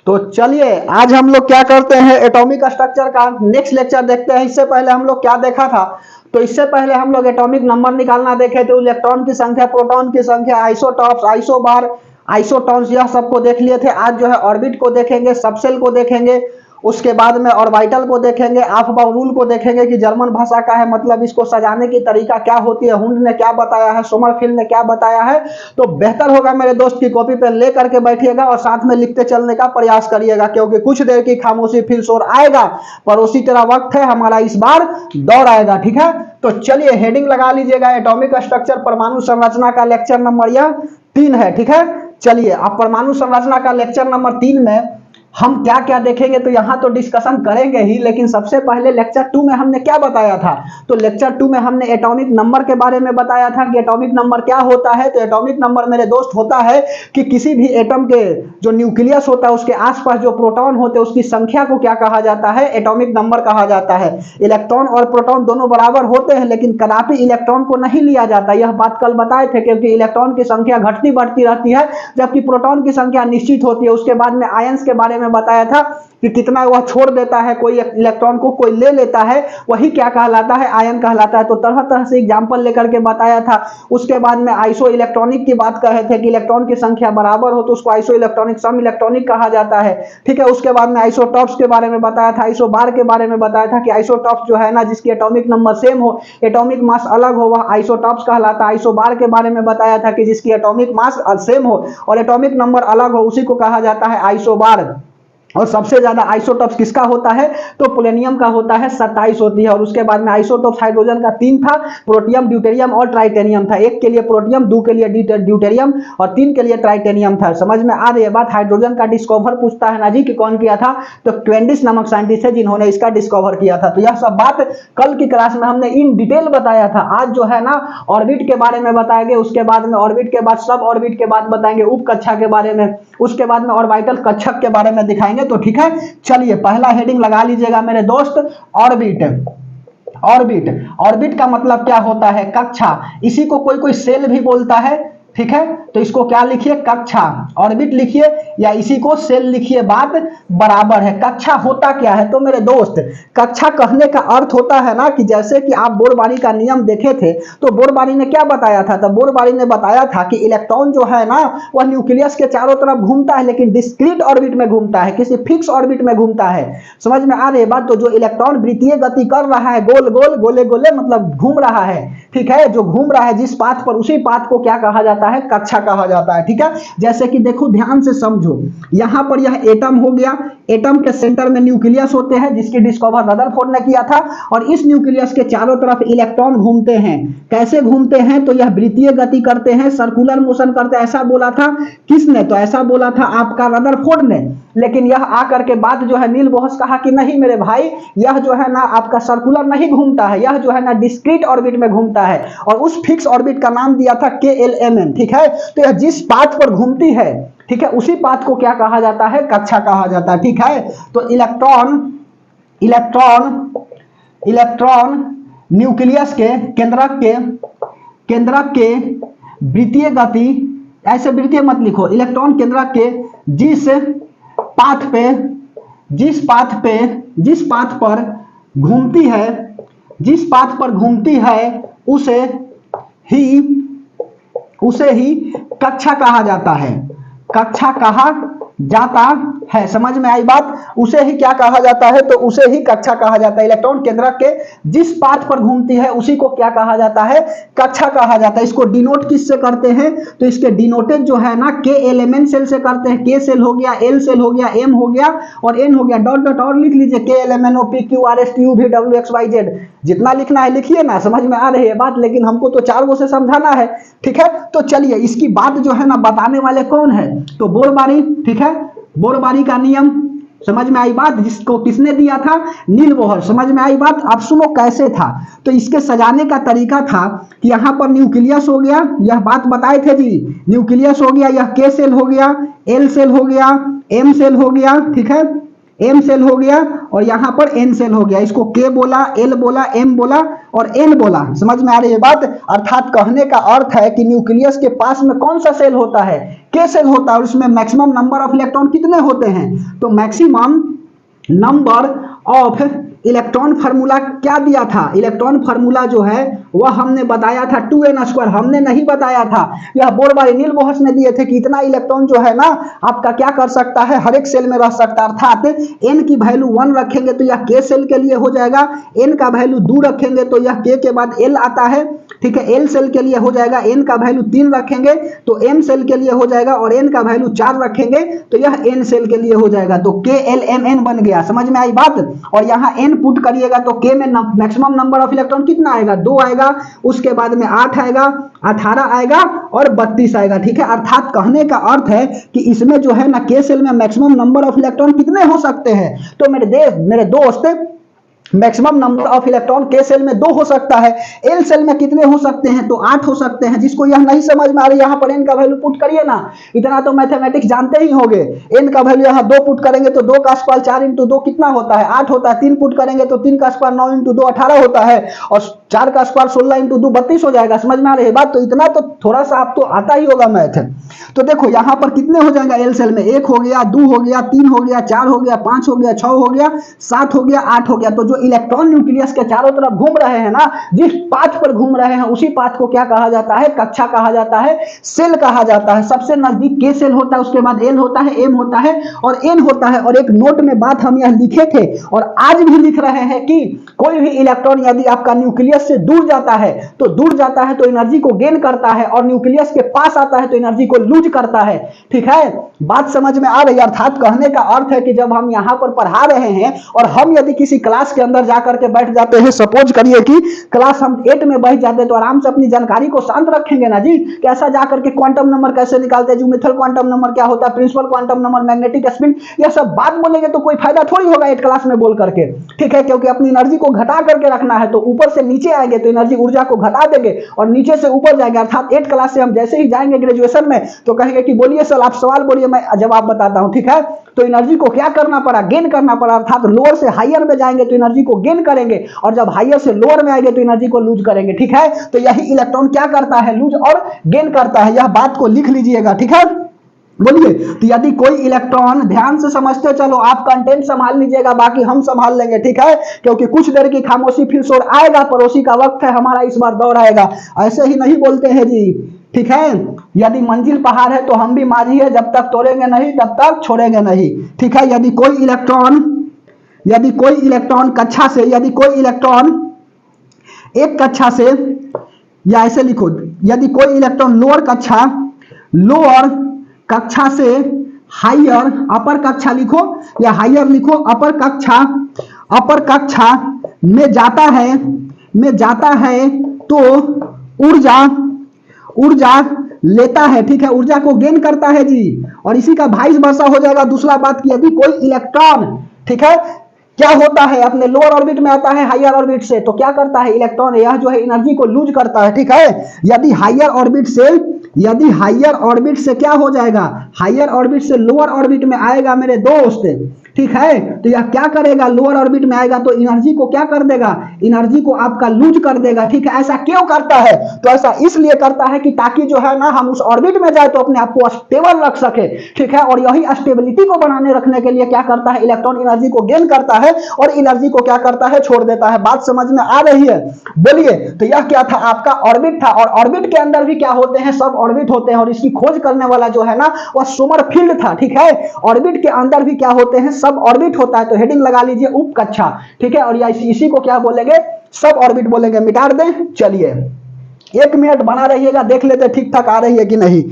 तो चलिए आज हम लोग क्या करते हैं, एटॉमिक स्ट्रक्चर का नेक्स्ट लेक्चर देखते हैं। इससे पहले हम लोग क्या देखा था, तो इससे पहले हम लोग एटॉमिक नंबर निकालना देखे थे, इलेक्ट्रॉन की संख्या, प्रोटॉन की संख्या, आइसोटॉप्स, आइसोबार, आइसोटॉन्स, यह सबको देख लिए थे। आज जो है ऑर्बिट को देखेंगे, सबसेल को देखेंगे, उसके बाद में ऑर्बिटल को देखेंगे, ऑफ-बाउंड रूल को देखेंगे कि जर्मन भाषा का है, मतलब इसको सजाने की तरीका क्या होती है, हुंड ने क्या बताया है, सोमरफेल्ड ने क्या बताया है। तो बेहतर होगा मेरे दोस्त की कॉपी पे ले करके बैठिएगा और साथ में लिखते चलने का प्रयास करिएगा, क्योंकि कुछ देर की खामोशी फिर शोर आएगा, पर उसी तरह वक्त है हमारा, इस बार दौड़ आएगा। ठीक है, तो चलिए हेडिंग लगा लीजिएगा, एटॉमिक स्ट्रक्चर परमाणु संरचना का लेक्चर नंबर यह 3 है। ठीक है, चलिए अब परमाणु संरचना का लेक्चर नंबर 3 में हम क्या क्या देखेंगे, तो यहां तो डिस्कशन करेंगे ही, लेकिन सबसे पहले लेक्चर 2 में हमने क्या बताया था, तो लेक्चर 2 में हमने एटॉमिक नंबर के बारे में बताया था कि एटॉमिक नंबर क्या होता है। तो एटॉमिक नंबर मेरे दोस्त होता है कि किसी भी एटम के जो न्यूक्लियस होता है उसके आसपास जो प्रोटॉन होते हैं उसकी संख्या को क्या कहा जाता है, एटॉमिक नंबर कहा जाता है। इलेक्ट्रॉन और प्रोटॉन दोनों बराबर होते हैं, लेकिन कदापि इलेक्ट्रॉन को नहीं लिया जाता, यह बात कल बताए थे, क्योंकि इलेक्ट्रॉन की संख्या घटती बढ़ती रहती है जबकि प्रोटॉन की संख्या निश्चित होती है। उसके बाद में आयंस के बारे में बताया था कि कितना वह छोड़ देता है, कोई इलेक्ट्रॉन को कोई ले लेता है, वही क्या कहलाता है, आयन कहलाता है। तो तरह तरह से एग्जांपल लेकर के बताया था। उसके बाद में आइसो इलेक्ट्रॉनिक की बात कहे थे कि इलेक्ट्रॉन की संख्या बराबर हो तो उसको आइसो इलेक्ट्रॉनिक, सम इलेक्ट्रॉनिक कहा जाता है। ठीक है, उसके बाद में आइसोटॉप्स के बारे में बताया था, आइसोबार के बारे में बताया था कि आइसोटॉप्स जो है ना, जिसकी एटॉमिक नंबर सेम हो, एटॉमिक मास अलग हो, वह आइसोटॉप्स कहलाता है। आइसोबार के बारे में बताया था कि जिसकी एटॉमिक मास सेम हो और एटॉमिक नंबर अलग हो, उसी को कहा जाता है आइसोबार। और सबसे ज्यादा आइसोटॉप्स किसका होता है, तो पोलेनियम का होता है, 27 होती है। और उसके बाद में आइसोटॉप्स हाइड्रोजन का 3 था, प्रोटियम, ड्यूटेरियम और ट्राइटेनियम था। 1 के लिए प्रोटियम, 2 के लिए ड्यूटेरियम और 3 के लिए ट्राइटेनियम था। समझ में आ रही है बात। हाइड्रोजन का डिस्कवर पूछता है ना जी कि कौन किया था, तो क्वेंडिस नामक साइंटिस्ट है जिन्होंने इसका डिस्कवर किया था। तो यह सब बात कल की क्लास में हमने इन डिटेल बताया था। आज जो है ना ऑर्बिट के बारे में बताएंगे, उसके बाद में ऑर्बिट के बाद सब ऑर्बिट के बाद बताएंगे उप कक्षा के बारे में, उसके बाद में ऑर्बिटल कक्षक के बारे में दिखाएंगे। तो ठीक है, चलिए पहला हेडिंग लगा लीजिएगा मेरे दोस्त, ऑर्बिट। ऑर्बिट, ऑर्बिट का मतलब क्या होता है, कक्षा। इसी को कोई कोई सेल भी बोलता है। ठीक है, तो इसको क्या लिखिए, कक्षा, ऑर्बिट लिखिए या इसी को सेल लिखिए, बात बराबर है। कक्षा होता क्या है, तो मेरे दोस्त कक्षा कहने का अर्थ होता है ना कि जैसे कि आप बोरबारी का नियम देखे थे, तो बोरबारी ने क्या बताया था, तो बोरबारी ने बताया था कि इलेक्ट्रॉन जो है ना वह न्यूक्लियस के चारों तरफ घूमता है, लेकिन डिस्क्रीट ऑर्बिट में घूमता है, किसी फिक्स ऑर्बिट में घूमता है। समझ में आ रही है बात। तो जो इलेक्ट्रॉन वृत्तीय गति कर रहा है, गोल गोल गोले गोले मतलब घूम रहा है, ठीक है, जो घूम रहा है जिस पाथ पर, उसी पाथ को क्या कहा जाता है, कक्षा कहा जाता है। ठीक है, जैसे कि देखो ध्यान से समझो, यहां पर यह एटम हो गया, एटम के सेंटर में न्यूक्लियस होते हैं जिसकी डिस्कवर रदरफोर्ड ने किया था, और इस न्यूक्लियस के चारों तरफ इलेक्ट्रॉन घूमते हैं। कैसे घूमते हैं, तो यह वृत्तीय गति करते हैं, सर्कुलर मोशन करते हैं। ऐसा बोला था किसने, तो ऐसा बोला था आपका रदरफोर्ड ने। लेकिन यह आकर के बात जो है नील बोहर्स कहा कि नहीं मेरे भाई, यह जो है ना आपका सर्कुलर नहीं घूमता है, यह जो है ना डिस्क्रीट ऑर्बिट में घूमता है, और उस फिक्स ऑर्बिट का नाम दिया था KLMN। ठीक है, तो यह जिस पाथ पर घूमती है, ठीक है, उसी पाथ को क्या कहा जाता है, कक्षा कहा जाता है। ठीक है, तो इलेक्ट्रॉन इलेक्ट्रॉन इलेक्ट्रॉन न्यूक्लियस के केंद्रक के वृत्तीय गति, ऐसे वृत्तीय मत लिखो, इलेक्ट्रॉन केंद्रक के जिस पाथ पर घूमती है उसे ही कक्षा कहा जाता है, कक्षा कहा जाता है। समझ में आई बात, उसे ही क्या कहा जाता है, तो उसे ही कक्षा कहा जाता है। इलेक्ट्रॉन केंद्रक के जिस पाथ पर घूमती है उसी को क्या कहा जाता है, कक्षा कहा जाता है। इसको डिनोट किससे करते हैं, तो इसके डिनोटेड जो है ना KLMN सेल से करते हैं। K सेल हो गया, L सेल हो गया, M हो गया और N हो गया, डॉट डॉट और लिख लीजिए, KLMNOPQRSTUVWXYZ, जितना लिखना है लिखिए ना। समझ में आ रही है बात, लेकिन हमको तो 4 गो से समझाना है। ठीक है, तो चलिए इसकी बात जो है ना बताने वाले कौन है, तो बोरबारी। ठीक है, बोरबारी का नियम, समझ में आई बात, जिसको किसने दिया था, नील बोहर। समझ में आई बात। आप सुनो कैसे था, तो इसके सजाने का तरीका था कि यहां पर न्यूक्लियस हो गया, यह बात बताए थे जी, न्यूक्लियस हो गया, यह K सेल हो गया, L सेल हो गया, M सेल हो गया, ठीक है, एम सेल हो गया और यहाँ पर एन सेल हो गया। इसको के बोला, एल बोला, एम बोला और एन बोला। समझ में आ रही है बात? अर्थात कहने का अर्थ है कि न्यूक्लियस के पास में कौन सा सेल होता है? के सेल होता है। और उसमें मैक्सिमम नंबर ऑफ इलेक्ट्रॉन कितने होते हैं? तो maximum number of electron formula क्या दिया था? इलेक्ट्रॉन फार्मूला जो है वह हमने बताया था 2n²। हमने नहीं बताया था, यह बोरबारी नील बोहर्स ने दिए थे कि इतना इलेक्ट्रॉन जो है ना आपका क्या कर सकता है, हर एक सेल में रह सकता है। अर्थात n की वैल्यू 1 रखेंगे तो यह k सेल के लिए हो जाएगा, n का वैल्यू 2 रखेंगे तो यह k के बाद l आता है, ठीक है। l सेल के लिए हो जाएगा, n का वैल्यू 3 रखेंगे तो m सेल के लिए हो जाएगा और n का वैल्यू 4 रखेंगे तो यह n सेल के लिए हो जाएगा। तो KLMN बन गया। समझ में आई बात? और यहाँ n पुट करिएगा तो k में मैक्सिमम नंबर ऑफ इलेक्ट्रॉन कितना आएगा? 2 आएगा, उसके बाद में 8 आएगा, 18 आएगा और 32 आएगा, ठीक है। अर्थात कहने का अर्थ है कि इसमें जो है ना k सेल में मैक्सिमम नंबर ऑफ इलेक्ट्रॉन कितने हो सकते हैं? तो मेरे दोस्त मैक्सिमम नंबर ऑफ इलेक्ट्रॉन के सेल में 2 हो सकता है। एल सेल में कितने हो सकते हैं? तो 8 हो सकते हैं। जिसको यह नहीं समझ में आ रही, यहाँ पर एन का वैल्यू पुट करिए ना, इतना तो मैथमेटिक्स जानते ही होंगे। एन का वैल्यू यहाँ 2 पुट करेंगे तो 2 का स्क्वायर 4 इंटू 2 कितना होता है? 8 होता है। 3 पुट करेंगे तो 3 का स्क्वायर 9 इंटू 2 18 होता है और 4 का स्क्वायर 16 इंटू 2 32 हो जाएगा। समझ में आ रही है बात? तो इतना तो थोड़ा सा आपको आता ही होगा मैथ। तो देखो यहाँ पर कितने हो जाएगा एल सेल में? 1 हो गया, 2 हो गया, 3 हो गया, 4 हो गया, 5 हो गया, 6 हो गया, 7 हो गया, 8 हो गया। तो जो इलेक्ट्रॉन न्यूक्लियस के चारों तरफ घूम रहे हैं ना, जिस पाथ पर घूम रहे हैं उसी पाथ को क्या कहा जाता है? कक्षा कहा जाता है, सेल कहा जाता है। सबसे नजदीक के सेल होता है, उसके बाद एल होता है, एम होता है और एन होता है। और एक नोट में बात हम यह लिखे थे और आज भी लिख रहे हैं कि कोई भी इलेक्ट्रॉन यदि आपका न्यूक्लियस से दूर जाता है तो एनर्जी को गेन करता है और न्यूक्लियस के पास आता है तो एनर्जी को लूज करता है, ठीक है। बात समझ में आ रही है? अर्थात कहने का अर्थ है कि जब हम यहाँ पर पढ़ा रहे हैं और हम यदि किसी क्लास के अंदर जाकर के बैठ जाते हैं, सपोज करिए कि क्लास हम 8 में बैठ जाते हैं, तो आराम से अपनी जानकारी को शांत रखेंगे ना जी। कैसा जाकर के क्वांटम नंबर कैसे निकालते हैं, ज्योमेट्रिकल क्वांटम नंबर क्या होता है, principal quantum number, magnetic spin, यह सब बात बोलेंगे तो कोई फायदा थोड़ी होगा 8 क्लास में बोल करके, ठीक है। क्योंकि अपनी एनर्जी को घटा करके रखना है, तो ऊपर से नीचे आएंगे तो एनर्जी ऊर्जा को घटा देंगे और नीचे से ऊपर जाएंगे। अर्थात 8 क्लास से हम जैसे ही जाएंगे ग्रेजुएशन में तो कहेंगे कि बोलिए सर आप सवाल बोलिए, मैं जवाब बताता हूं, ठीक है। तो एनर्जी को क्या करना पड़ा? गेन करना पड़ा। अर्थात लोअर से हायर में जाएंगे तो एनर्जी को गेन करेंगे और जब हायर से लोअर में आएंगे तो एनर्जी को लूज करेंगे, ठीक है। तो यही इलेक्ट्रॉन क्या करता है? लूज और गेन करता है। यह बात को लिख लीजिएगा, ठीक है। बोलिए, तो यदि कोई इलेक्ट्रॉन, ध्यान से समझते चलो, आप कंटेंट संभाल लीजिएगा, बाकी हम संभाल लेंगे, ठीक है। क्योंकि कुछ देर की खामोशी फिर शोर आएगा, पड़ोसी का वक्त है, हमारा इस बार दौर आएगा। ऐसे ही नहीं बोलते हैं जी, ठीक है। यदि मंजिल पहाड़ है तो हम भी माझी है, जब तक तोड़ेंगे नहीं तब तक छोड़ेंगे नहीं, ठीक है। यदि कोई इलेक्ट्रॉन कक्षा से, यदि कोई इलेक्ट्रॉन एक कक्षा से, या ऐसे लिखो, यदि कोई इलेक्ट्रॉन लोअर कक्षा से हायर, अपर कक्षा लिखो या हायर लिखो, अपर कक्षा में जाता है तो ऊर्जा लेता है, ठीक है, ऊर्जा को गेन करता है जी। और इसी का वाइस वर्सा हो जाएगा। दूसरा बात की, यदि कोई इलेक्ट्रॉन, ठीक है, क्या होता है, अपने लोअर ऑर्बिट में आता है हायर ऑर्बिट से, तो क्या करता है इलेक्ट्रॉन? यह जो है एनर्जी को लूज करता है, ठीक है। यदि हायर ऑर्बिट से क्या हो जाएगा? हायर ऑर्बिट से लोअर ऑर्बिट में आएगा मेरे दोस्त, ठीक है। तो यह क्या करेगा? लोअर ऑर्बिट में आएगा तो एनर्जी को क्या कर देगा? एनर्जी को आपका लूज कर देगा, ठीक है। ऐसा क्यों करता है? तो ऐसा इसलिए करता है कि ताकि जो है ना हम उस ऑर्बिट में जाए तो अपने आप को स्टेबल रख सके, ठीक है। और यही स्टेबिलिटी को बनाने रखने के लिए क्या करता है? इलेक्ट्रॉन एनर्जी को गेन करता है और एनर्जी को क्या करता है? छोड़ देता है। बात समझ में आ रही है? बोलिए, तो यह क्या था? आपका ऑर्बिट था। और ऑर्बिट के अंदर भी क्या होते हैं? सब ऑर्बिट होते हैं। और इसकी खोज करने वाला जो है ना वह सोमरफील्ड था, ठीक है। ऑर्बिट के अंदर भी क्या होते हैं? सब ऑर्बिट होता है। तो हेडिंग लगा लीजिए उप कक्षा, ठीक है। और इसी को क्या बोलेंगे? सब ऑर्बिट बोलेंगे। मिटा दें? चलिए 1 मिनट बना रहिएगा, देख लेते ठीक ठाक आ रही है कि नहीं।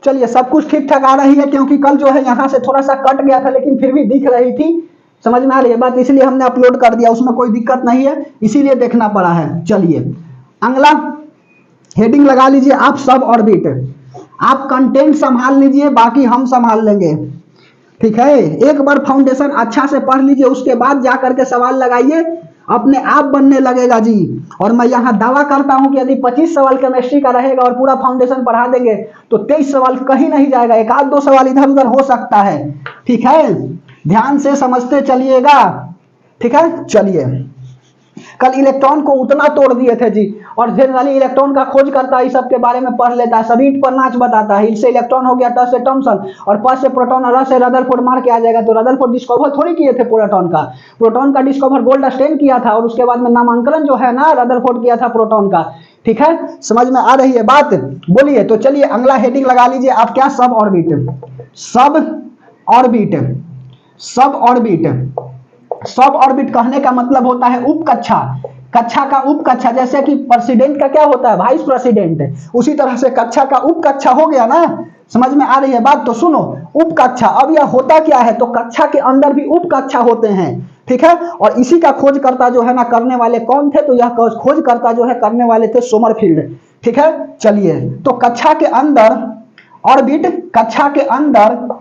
चलिए सब कुछ ठीक ठाक आ रही है, क्योंकि कल जो है यहां से थोड़ा सा कट गया था लेकिन फिर भी दिख रही थी। समझ में आ रही है बात? इसलिए हमने अपलोड कर दिया, उसमें कोई दिक्कत नहीं है, इसीलिए देखना पड़ा है। चलिए अगला हेडिंग लगा लीजिए आप सब ऑर्बिट। आप कंटेंट संभाल लीजिए, बाकी हम संभाल लेंगे, ठीक है। एक बार फाउंडेशन अच्छा से पढ़ लीजिए, उसके बाद जाकर के सवाल लगाइए अपने आप बनने लगेगा जी। और मैं यहाँ दावा करता हूं कि यदि 25 सवाल केमिस्ट्री का रहेगा और पूरा फाउंडेशन पढ़ा देंगे तो 23 सवाल कहीं नहीं जाएगा, एक आध दो सवाल इधर उधर हो सकता है। ठीक है, ध्यान से समझते चलिएगा। ठीक है, चलिए कल इलेक्ट्रॉन को उतना तोड़ दिए थे जी, और जनरली इलेक्ट्रॉन का खोज करता है, इस सब के बारे में पढ़ लेता है, सभी पर नाच बताता है। इससे इलेक्ट्रॉन हो गया, ट से थॉमसन, और प से प्रोटॉन, और र से रदरफोर्ड मार के आ जाएगा। तो रदरफोर्ड डिस्कवर थोड़ी किए थे प्रोटॉन का डिस्कवर गोल्डस्टेन किया था, और उसके बाद में नामांकन जो है ना रदरफोर्ड किया था प्रोटॉन का। ठीक है, समझ में आ रही है बात? बोलिए। तो चलिए अगला हेडिंग लगा लीजिए आप, क्या? सब ऑर्बिट। सब ऑर्बिट, सब ऑर्बिट। सब ऑर्बिट कहने का मतलब होता है उपकक्षा, कक्षा का उपकक्षा। जैसे कि प्रेसिडेंट का क्या होता है? Vice president. उसी तरह से कक्षा का उपकक्षा हो गया ना। समझ में आ रही है बात? तो सुनो, उपकक्षा। अब यह होता क्या है? तो कक्षा के अंदर भी उपकक्षा होते हैं। ठीक है, और इसी का खोजकर्ता जो है ना, करने वाले कौन थे? तो यह खोजकर्ता जो है करने वाले थे सोमरफील्ड। ठीक है, चलिए। तो कक्षा के अंदर ऑर्बिट, कक्षा के अंदर,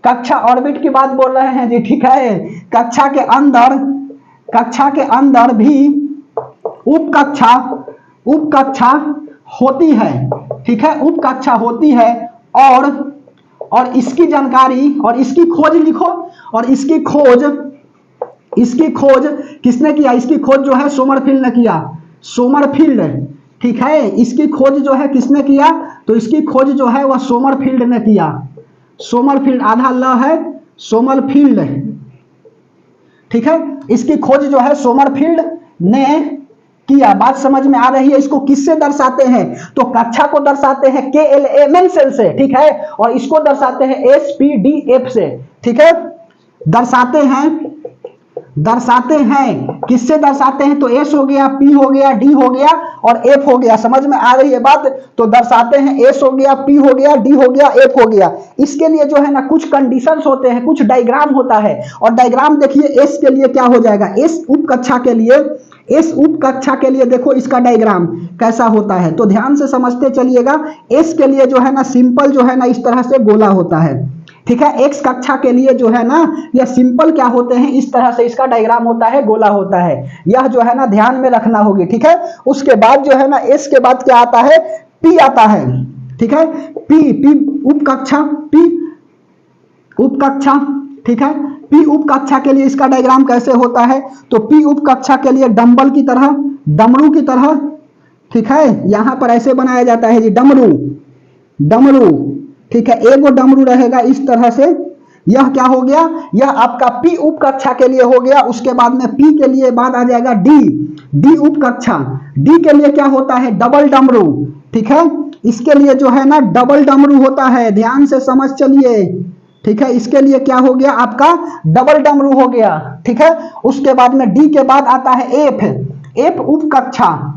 कक्षा ऑर्बिट की बात बोल रहे हैं जी। ठीक है, कक्षा के अंदर, कक्षा के अंदर भी उपकक्षा, उपकक्षा होती है। ठीक है, उपकक्षा होती है। और इसकी जानकारी और इसकी खोज लिखो। और इसकी खोज, इसकी खोज किसने किया? इसकी खोज जो है सोमरफील्ड ने किया, सोमरफील्ड। ठीक है, इसकी खोज जो है किसने किया? तो इसकी खोज जो है वह सोमरफील्ड ने किया। सोमरफील्ड, आधा ल है, सोमरफील्ड। ठीक है, इसकी खोज जो है सोमरफील्ड ने किया। बात समझ में आ रही है? इसको किससे दर्शाते हैं? तो कक्षा को दर्शाते हैं KLMN सेल से। ठीक है, और इसको दर्शाते हैं SPDF से। ठीक है, दर्शाते हैं, दर्शाते हैं किससे दर्शाते हैं? तो S हो गया, P हो गया, D हो गया और F हो गया। समझ में आ रही है बात? तो दर्शाते हैं, S हो गया, P हो गया, D हो गया, F हो गया। इसके लिए जो है ना कुछ कंडीशंस होते हैं, कुछ डायग्राम होता है। और डायग्राम देखिए, S के लिए क्या हो जाएगा? S उपकक्षा के लिए, S उपकक्षा के लिए देखो इसका डायग्राम कैसा होता है। तो ध्यान से समझते चलिएगा। S के लिए जो है ना सिंपल जो है ना इस तरह से गोला होता है। ठीक है, एक्स कक्षा के लिए जो है ना यह सिंपल क्या होते हैं? इस तरह से इसका डायग्राम होता है, गोला होता है। यह जो है ना ध्यान में रखना होगी। ठीक है, उसके बाद जो है ना एस के बाद क्या आता है? पी आता है। ठीक है, पी उपकक्षा, पी उपकक्षा। ठीक है, पी उपकक्षा के लिए इसका डायग्राम कैसे होता है? तो पी उपकक्षा के लिए डंबल की तरह, डमरू की तरह। ठीक है, यहां पर ऐसे बनाया जाता है जी, डमरू, डमरू। ठीक है, एगो डमरू रहेगा इस तरह से। यह क्या हो गया? यह आपका पी उपकक्षा के लिए हो गया। उसके बाद में पी के लिए बाद आ जाएगा डी, डी उपकक्षा। डी के लिए क्या होता है? डबल डमरू। ठीक है, इसके लिए जो है ना डबल डमरू होता है, ध्यान से समझ चलिए। ठीक है, इसके लिए क्या हो गया? आपका डबल डमरू हो गया। ठीक है, उसके बाद में डी के बाद आता है एफ, एफ उपकक्षा,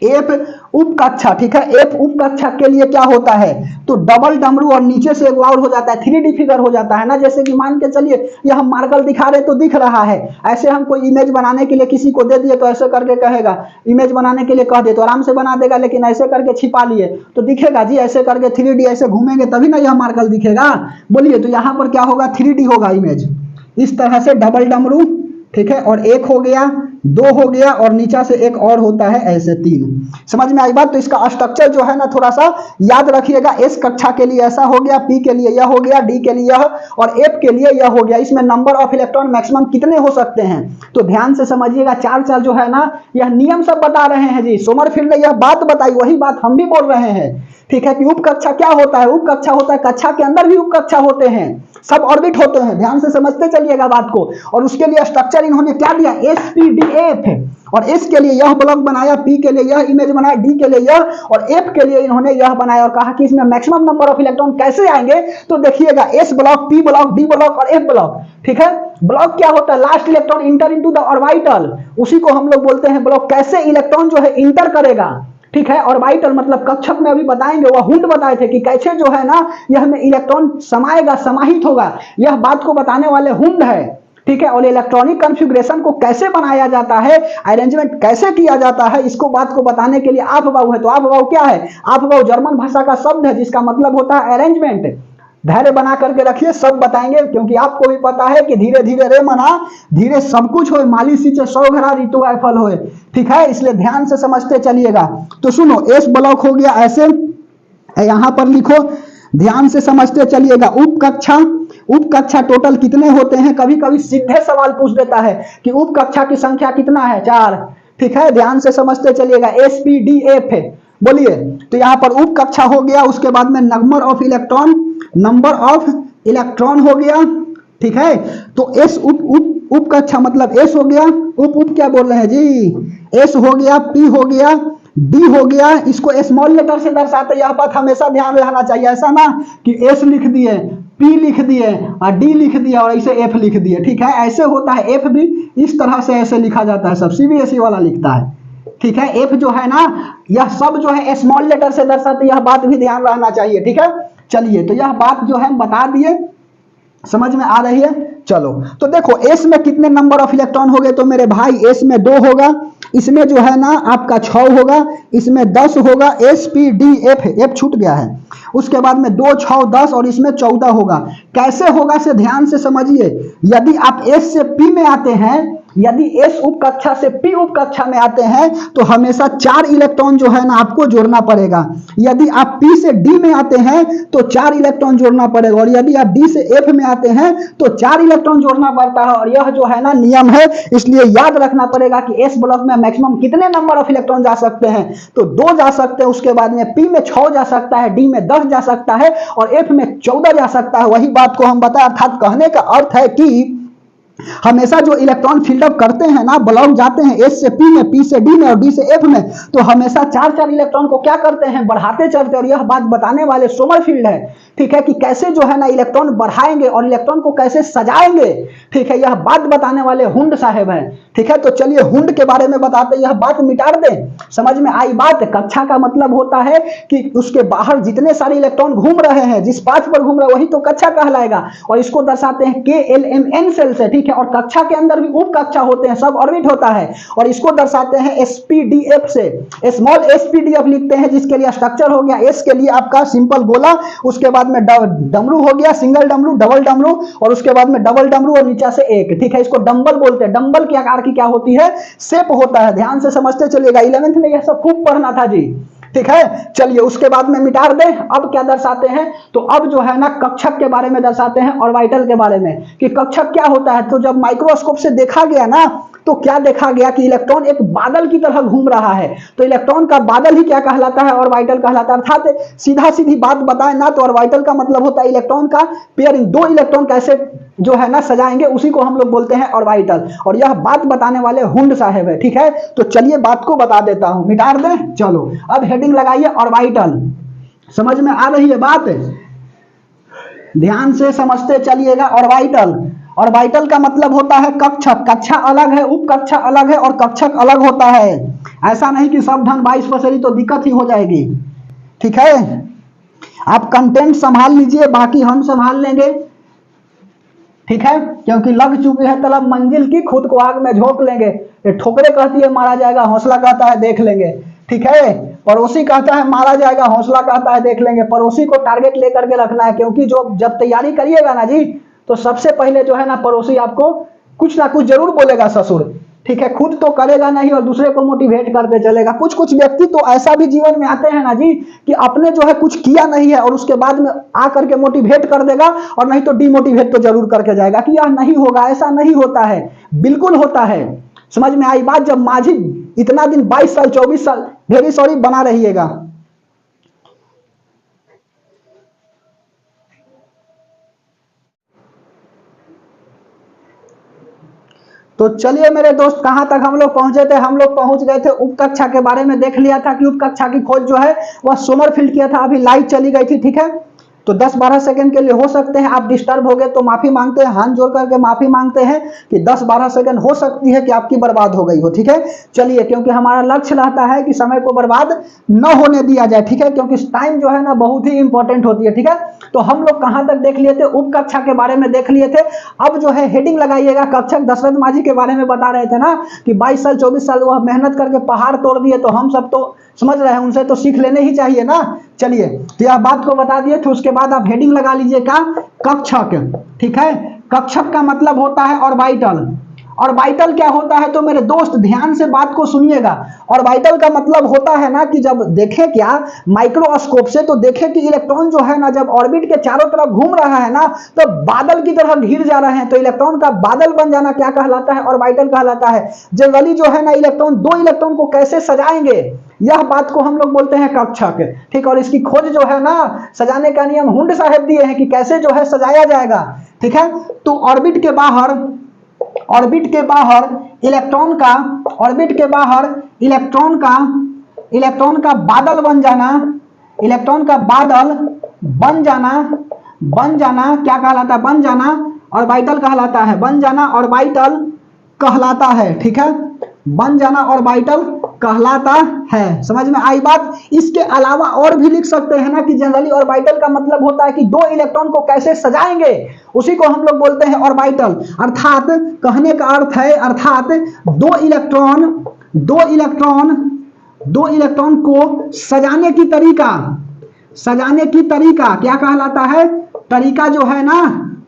एफ उपकक्षा। ठीक है, एफ उपकक्षा के लिए क्या होता है? तो डबल डमरू और नीचे से एक और हो जाता है, 3D फिगर हो जाता है ना। जैसे कि मान के चलिए ये हम मार्बल दिखा रहे तो दिख रहा है, ऐसे हम कोई इमेज बनाने के लिए किसी को दे दिए तो ऐसे करके कहेगा, इमेज बनाने के लिए कह दे तो आराम से बना देगा, लेकिन ऐसे करके छिपा लिए तो दिखेगा जी। ऐसे करके 3D ऐसे घूमेंगे तभी ना यह मार्बल दिखेगा। बोलिए, तो यहाँ पर क्या होगा? 3D होगा इमेज, इस तरह से डबल डमरू। ठीक है, और एक हो गया, दो हो गया, और नीचा से एक और होता है ऐसे, तीन। समझ में आई बात? तो इसका स्ट्रक्चर जो है ना थोड़ा सा याद रखिएगा। एस कक्षा के लिए ऐसा हो गया, पी के लिए यह हो गया, डी के लिए यह, और एफ के लिए यह हो गया। इसमें नंबर ऑफ इलेक्ट्रॉन मैक्सिमम कितने हो सकते हैं? तो ध्यान से समझिएगा। चार चार जो है ना यह नियम सब बता रहे हैं जी। सोमरफील्ड ने यह बात बताई, वही बात हम भी बोल रहे हैं। ठीक है, कि उपकक्षा क्या होता है? उपकक्षा होता है, कक्षा के अंदर भी उपकक्षा होते हैं, सब ऑर्बिट होते हैं। ध्यान से समझते चलिएगा बात को। और उसके लिए स्ट्रक्चर इन्होंने क्या दिया? SPDF। और एस के लिए यह ब्लॉक बनाया, पी के लिए यह इमेज बनाया, डी के लिए यह, और एफ के लिए इन्होंने यह बनाया। और कहा कि इसमें मैक्सिमम नंबर ऑफ इलेक्ट्रॉन कैसे आएंगे? तो देखिएगा, S block, P block, D block और एफ ब्लॉक। ठीक है, ब्लॉक क्या होता है? Last electron inter into the orbital, उसी को हम लोग बोलते हैं ब्लॉक। कैसे इलेक्ट्रॉन जो है इंटर करेगा? ठीक है, ऑर्बिटल मतलब कक्षक में अभी बताएंगे, वह हुंड बताए थे कि कैसे जो है ना यह में इलेक्ट्रॉन समाएगा, समाहित होगा, यह बात को बताने वाले हुंड है। ठीक है, और इलेक्ट्रॉनिक कॉन्फ़िगरेशन को कैसे बनाया जाता है, अरेंजमेंट कैसे किया जाता है, इसको बात को बताने के लिए आपबाउ है। तो आपबाउ क्या है? आपबाउ जर्मन भाषा का शब्द है जिसका मतलब होता है अरेंजमेंट। धैर्य बना करके रखिए, सब बताएंगे, क्योंकि आपको भी पता है कि धीरे धीरे रे मना धीरे सब कुछ हो, माली सींचे 100 घड़ा ऋतु का फल होए। ठीक है, इसलिए ध्यान से समझते चलिएगा। तो सुनो, एस ब्लॉक हो गया ऐसे, यहां पर लिखो, ध्यान से समझते चलिएगा। उप कक्षा टोटल कितने होते हैं? कभी कभी सीधे सवाल पूछ देता है कि उप कक्षा की संख्या कितना है? 4। ठीक है, ध्यान से समझते चलिएगा। SPDF है, बोलिए। तो यहाँ पर उप कक्षा हो गया, उसके बाद में नंबर ऑफ इलेक्ट्रॉन हो गया। ठीक है, तो एस उप कक्षा मतलब एस हो गया। उप क्या बोल रहे हैं जी? एस हो गया, पी हो गया, डी हो गया। इसको स्मॉल लेटर से दर्शाते, यह बात हमेशा ध्यान रहना चाहिए। ऐसा ना कि एस लिख दिए, पी लिख दिए और डी लिख दिया और ऐसे एफ लिख दिए। ठीक है, ऐसे होता है। एफ भी इस तरह से ऐसे लिखा जाता है, सब CBSE वाला लिखता है। ठीक है, एफ जो है ना, यह सब जो है स्मॉल लेटर से दर्शाते, यह बात भी ध्यान रहना चाहिए। ठीक है, चलिए, तो यह बात जो है बता दिए, समझ में आ रही है? चलो, तो देखो एस में कितने नंबर ऑफ इलेक्ट्रॉन हो गए? तो मेरे भाई एस में 2 होगा, इसमें जो है ना आपका 6 होगा, इसमें 10 होगा। SPDF एफ छूट गया है, उसके बाद में 2 6 10 और इसमें 14 होगा। कैसे होगा से ध्यान से समझिए। यदि आप एस से पी में आते हैं, यदि एस उप कक्षा से पी उप कक्षा में आते हैं, तो हमेशा 4 इलेक्ट्रॉन जो है ना आपको जोड़ना पड़ेगा। यदि आप पी से डी में आते हैं तो 4 इलेक्ट्रॉन जोड़ना पड़ेगा, और यदि आप डी से एफ में आते हैं तो 4 इलेक्ट्रॉन जोड़ना पड़ता है। और यह जो है ना नियम है, इसलिए याद रखना पड़ेगा कि एस ब्लॉक में मैक्सिमम कितने नंबर ऑफ इलेक्ट्रॉन जा सकते हैं? तो 2 जा सकते हैं, उसके बाद में पी में 6 जा सकता है, डी में 10 जा सकता है और एफ में 14 जा सकता है। वही बात को हम बताया, अर्थात कहने का अर्थ है कि हमेशा जो इलेक्ट्रॉन फिल्डअप करते हैं ना, ब्लॉक जाते हैं एस से पी में, पी से डी में और डी से एफ में, तो हमेशा 4 इलेक्ट्रॉन को क्या करते हैं? बढ़ाते चलते। और यह बात बताने वाले सोमरफील्ड है। ठीक है, कि कैसे जो है ना इलेक्ट्रॉन बढ़ाएंगे और इलेक्ट्रॉन को कैसे सजाएंगे। ठीक है, यह बात बताने वाले हुंड साहब हैं। ठीक है, तो चलिए हुंड के बारे में बताते, यह बात मिटा दें। समझ में आई बात? कक्षा का मतलब होता है कि उसके बाहर जितने सारे इलेक्ट्रॉन घूम रहे हैं, जिस पाथ पर घूम रहे वही तो कक्षा कहलाएगा, और इसको दर्शाते हैं KLMN सेल से। ठीक है, और कक्षा के अंदर भी उप कक्षा होते हैं, सब ऑर्बिट होता है, और इसको दर्शाते हैं SPDF से। स्मॉल SPDF लिखते हैं, जिसके लिए स्ट्रक्चर हो गया एस के लिए आपका सिंपल गोला, उसके बाद में डमरू हो गया, सिंगल डमरू, डबल डमरू, और उसके बाद में डबल डमरू और नीचे से एक। ठीक है, इसको डंबल बोलते हैं। डंबल के आकार की क्या होती है? शेप होता है। ध्यान से समझते चलिएगा, 11th में यह सब खूब पढ़ना था जी। ठीक है, चलिए उसके बाद में मिटा दें। अब क्या दर्शाते हैं? तो अब जो है ना कक्षक के बारे में दर्शाते हैं, ऑर्बिटल के बारे में, कि कक्षक क्या होता है। तो जब माइक्रोस्कोप से देखा गया ना, तो क्या देखा गया कि इलेक्ट्रॉन एक बादल की तरह घूम रहा है। तो इलेक्ट्रॉन का बादल ही क्या कहलाता है? ऑर्बिटल कहलाता है। अर्थात सीधा सीधी बात बताएं ना, तो ऑर्बिटल का मतलब होता है इलेक्ट्रॉन का पेयरिंग। 2 इलेक्ट्रॉन कैसे जो है ना सजाएंगे, उसी को हम लोग बोलते हैं ऑर्बिटल, और यह बात बताने वाले हुंड साहब है। ठीक है, तो चलिए बात को बता देता हूं, मिटा दें। चलो, अब हेडिंग लगाइए ऑर्बिटल। समझ में आ रही है बात? ध्यान से समझते चलिएगा। ऑर्बिटल का मतलब होता है कक्षक। कक्षा अलग है, उप कक्षा अलग है और कक्षक अलग होता है। ऐसा नहीं कि सब ढंग 22 फसली तो दिक्कत ही हो जाएगी। ठीक है, आप कंटेंट संभाल लीजिए, बाकी हम संभाल लेंगे। ठीक है, क्योंकि लग चुकी है तलब मंजिल की, खुद को आग में झोंक लेंगे। ये ठोकरे कहती है मारा जाएगा, हौसला कहता है देख लेंगे। ठीक है, पड़ोसी कहता है मारा जाएगा, हौसला कहता है देख लेंगे। पड़ोसी को टारगेट लेकर के रखना है, क्योंकि जब तैयारी करिएगा ना जी, तो सबसे पहले जो है ना पड़ोसी आपको कुछ ना कुछ जरूर बोलेगा, ससुर। ठीक है, खुद तो करेगा नहीं और दूसरे को मोटिवेट करते चलेगा। कुछ व्यक्ति तो ऐसा भी जीवन में आते हैं ना जी, कि अपने जो है कुछ किया नहीं है और उसके बाद में आकर के मोटिवेट कर देगा, और नहीं तो डिमोटिवेट तो जरूर करके जाएगा कि यह नहीं होगा। ऐसा नहीं होता है, बिल्कुल होता है। समझ में आई बात? जब माझी इतना दिन 22 साल 24 साल, वेरी सॉरी, बना रहिएगा। तो चलिए मेरे दोस्त, कहां तक हम लोग पहुंचे थे? हम लोग पहुंच गए थे उप कक्षा के बारे में। देख लिया था कि उप कक्षा की खोज जो है वह सोमरफील्ड किया था। अभी लाइट चली गई थी। ठीक है, तो 10-12 सेकंड के लिए हो सकते हैं आप डिस्टर्ब हो गए, तो माफी मांगते हैं, हाथ जोड़ करके माफी मांगते हैं कि 10-12 सेकंड हो सकती है कि आपकी बर्बाद हो गई हो। ठीक है, चलिए, क्योंकि हमारा लक्ष्य रहता है कि समय को बर्बाद न होने दिया जाए। ठीक है, क्योंकि टाइम जो है ना बहुत ही इंपॉर्टेंट होती है। ठीक है, तो हम लोग कहां तक देख लिए थे? उप कक्षा के बारे में देख लिए थे। अब जो है हेडिंग लगाइएगा। कक्षक दशरथ माझी के बारे में बता रहे थे ना, कि 22 साल 24 साल वह मेहनत करके पहाड़ तोड़ दिए, तो हम सब तो समझ रहे हैं, उनसे तो सीख लेने ही चाहिए ना। चलिए, तो यह बात को बता दिए, फिर उसके बाद आप हेडिंग लगा लीजिएगा कक्षक। ठीक है, कक्षक का मतलब होता है ऑर्बिटल। ऑर्बिटल क्या होता है, तो मेरे दोस्त ध्यान से बात को सुनिएगा। ऑर्बिटल का मतलब होता है ना कि जब देखें क्या माइक्रोस्कोप से, तो देखें कि इलेक्ट्रॉन जो है ना जब ऑर्बिट के चारों तरफ घूम रहा है ना, तो बादल की तरह घिर जा रहे हैं, तो इलेक्ट्रॉन का बादल बन जाना क्या कहलाता है, ऑर्बिटल कहलाता है। जनरली जो है ना इलेक्ट्रॉन, दो इलेक्ट्रॉन को कैसे सजाएंगे, यह बात को हम लोग बोलते हैं कक्षक। ठीक, और इसकी खोज जो है ना सजाने का नियम हुंड साहब दिए हैं कि कैसे जो है सजाया जाएगा। ठीक है, तो ऑर्बिट के बाहर इलेक्ट्रॉन का, ऑर्बिट के बाहर इलेक्ट्रॉन का बादल बन जाना, इलेक्ट्रॉन का बादल बन जाना क्या कहलाता है, बन जाना ऑर्बिटल कहलाता है, बन जाना ऑर्बिटल कहलाता है। ठीक है, बन जाना ऑर्बिटल कहलाता है। समझ में आई बात। इसके अलावा और भी लिख सकते हैं ना कि जनरली ऑर्बिटल का मतलब होता है कि दो इलेक्ट्रॉन को कैसे सजाएंगे, उसी को हम लोग बोलते हैं ऑर्बिटल। अर्थात कहने का अर्थ है, अर्थात दो इलेक्ट्रॉन को सजाने की तरीका क्या कहलाता है, तरीका जो है ना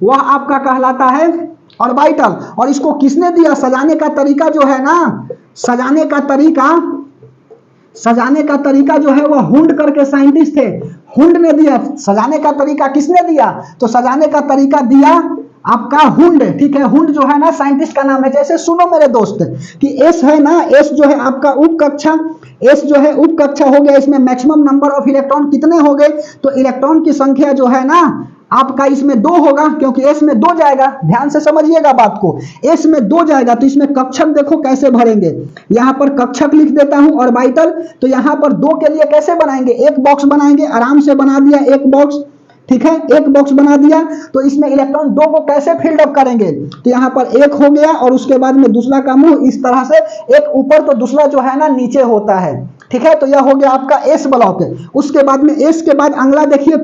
वह आपका कहलाता है ऑर्बिटल। और इसको किसने दिया, सजाने का तरीका जो है ना, सजाने का तरीका जो है वह हुंड करके साइंटिस्ट थे, हुंड ने दिया। सजाने का तरीका किसने दिया, तो सजाने का तरीका दिया आपका हुंड। ठीक है, हुंड जो है ना साइंटिस्ट का नाम है। जैसे सुनो मेरे दोस्त कि एस है ना, एस जो है आपका उपकक्षा, एस जो है उपकक्षा हो गया, इसमें मैक्सिमम नंबर ऑफ इलेक्ट्रॉन कितने हो गए, तो इलेक्ट्रॉन की संख्या जो है ना आपका इसमें 2 होगा, क्योंकि एस में 2 जाएगा। ध्यान से समझिएगा बात को, एस में 2 जाएगा तो इसमें कक्षक देखो कैसे भरेंगे। यहां पर कक्षक लिख देता हूं ऑर्बिटल, तो यहां पर 2 के लिए कैसे बनाएंगे, एक बॉक्स बनाएंगे, आराम से बना दिया एक बॉक्स। ठीक है, एक बॉक्स बना दिया, तो इसमें इलेक्ट्रॉन 2 को कैसे फिल्ड अप करेंगे, तो यहां पर एक हो गया और उसके बाद में दूसरा का मुंह इस तरह से, एक ऊपर तो दूसरा जो है ना नीचे होता है। ठीक है, तो यह हो गया आपका एस ब्लॉक। उसके बाद में एस के बाद अगला देखिए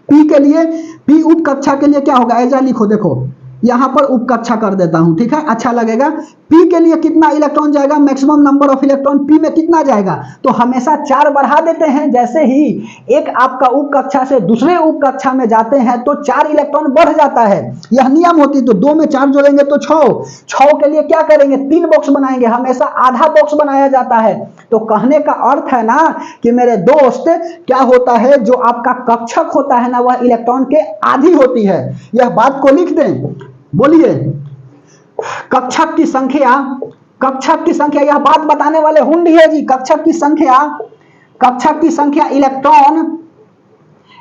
पी के लिए, पी उप कक्षा के लिए क्या होगा, ऐसा लिखो, देखो यहां पर उप कक्षा कर देता हूं। ठीक है, अच्छा लगेगा। पी के लिए कितना इलेक्ट्रॉन जाएगा, maximum number of electron P में कितना जाएगा, तो हमेशा 4 बढ़ा देते हैं। जैसे ही एक आपका उप कक्षा से दूसरे उप कक्षा में जाते हैं तो 4 इलेक्ट्रॉन बढ़ जाता है, यह नियम होती है। तो 2 में 4 जोड़ेंगे तो 6 के लिए क्या करेंगे, 3 बॉक्स बनाएंगे, हमेशा आधा बॉक्स बनाया जाता है। तो कहने का अर्थ है ना कि मेरे दोस्त क्या होता है, जो आपका कक्षक होता है ना वह इलेक्ट्रॉन के आधी होती है। यह बात को लिख दें, बोलिए कक्षक की संख्या, यह बात बताने वाले हुंड है जी। कक्षक की संख्या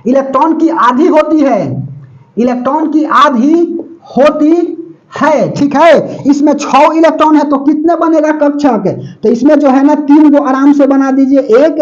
इलेक्ट्रॉन की आधी होती है, इलेक्ट्रॉन की आधी होती है। ठीक है, इसमें 6 इलेक्ट्रॉन है तो कितने बनेगा कक्षक, तो इसमें जो है ना 3 को आराम से बना दीजिए, 1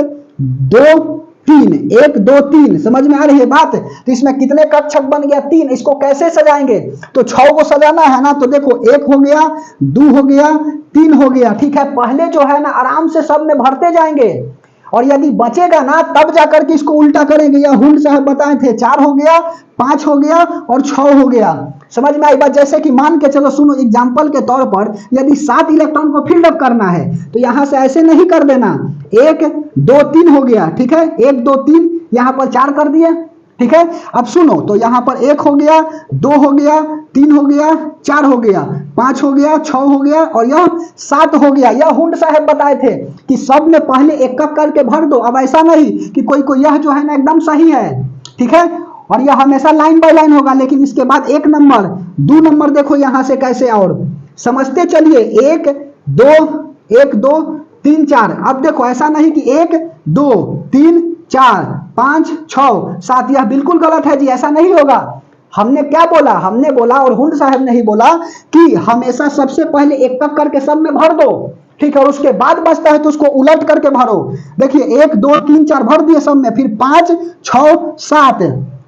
2 3। समझ में आ रही है बात। तो इसमें कितने कक्षक बन गया, 3। इसको कैसे सजाएंगे, तो 6 को सजाना है ना, तो देखो 1 हो गया, 2 हो गया, 3 हो गया। ठीक है, पहले जो है ना आराम से सब में भरते जाएंगे, और यदि बचेगा ना तब जाकर के इसको उल्टा करेंगे। यह हुंड साहब बताए थे, 4 हो गया, 5 हो गया और 6 हो गया। समझ में आई बात। जैसे कि मान के चलो, सुनो एग्जांपल के तौर पर, यदि 7 इलेक्ट्रॉन को फिल्ड अप करना है तो यहां से ऐसे नहीं कर देना, 1 2 3 हो गया। ठीक है, 1 2 3, यहां पर 4 कर दिया। ठीक है, अब सुनो, तो यहां पर 1 हो गया, 2 हो गया, 3 हो गया, 4 हो गया, 5 हो गया, 6 हो गया और यह 7 हो गया। यह हुंड साहब बताए थे कि सब में पहले एक एक करके भर दो। अब ऐसा नहीं कि कोई यह जो है ना एकदम सही है। ठीक है, और यह हमेशा लाइन बाय लाइन होगा, लेकिन इसके बाद 1 नंबर 2 नंबर देखो यहां से कैसे, और समझते चलिए, 1 2 3 4। अब देखो ऐसा नहीं कि 1 2 3 4 5 6 7, यह बिल्कुल गलत है जी, ऐसा नहीं होगा। हमने क्या बोला, हमने बोला, और हुंड साहब ने ही बोला कि हमेशा सबसे पहले एक एक करके सब में भर दो। ठीक है, और उसके बाद बचता है तो उसको उलट करके भरो। देखिए 1 2 3 4 भर दिए सब में, फिर 5 6 7।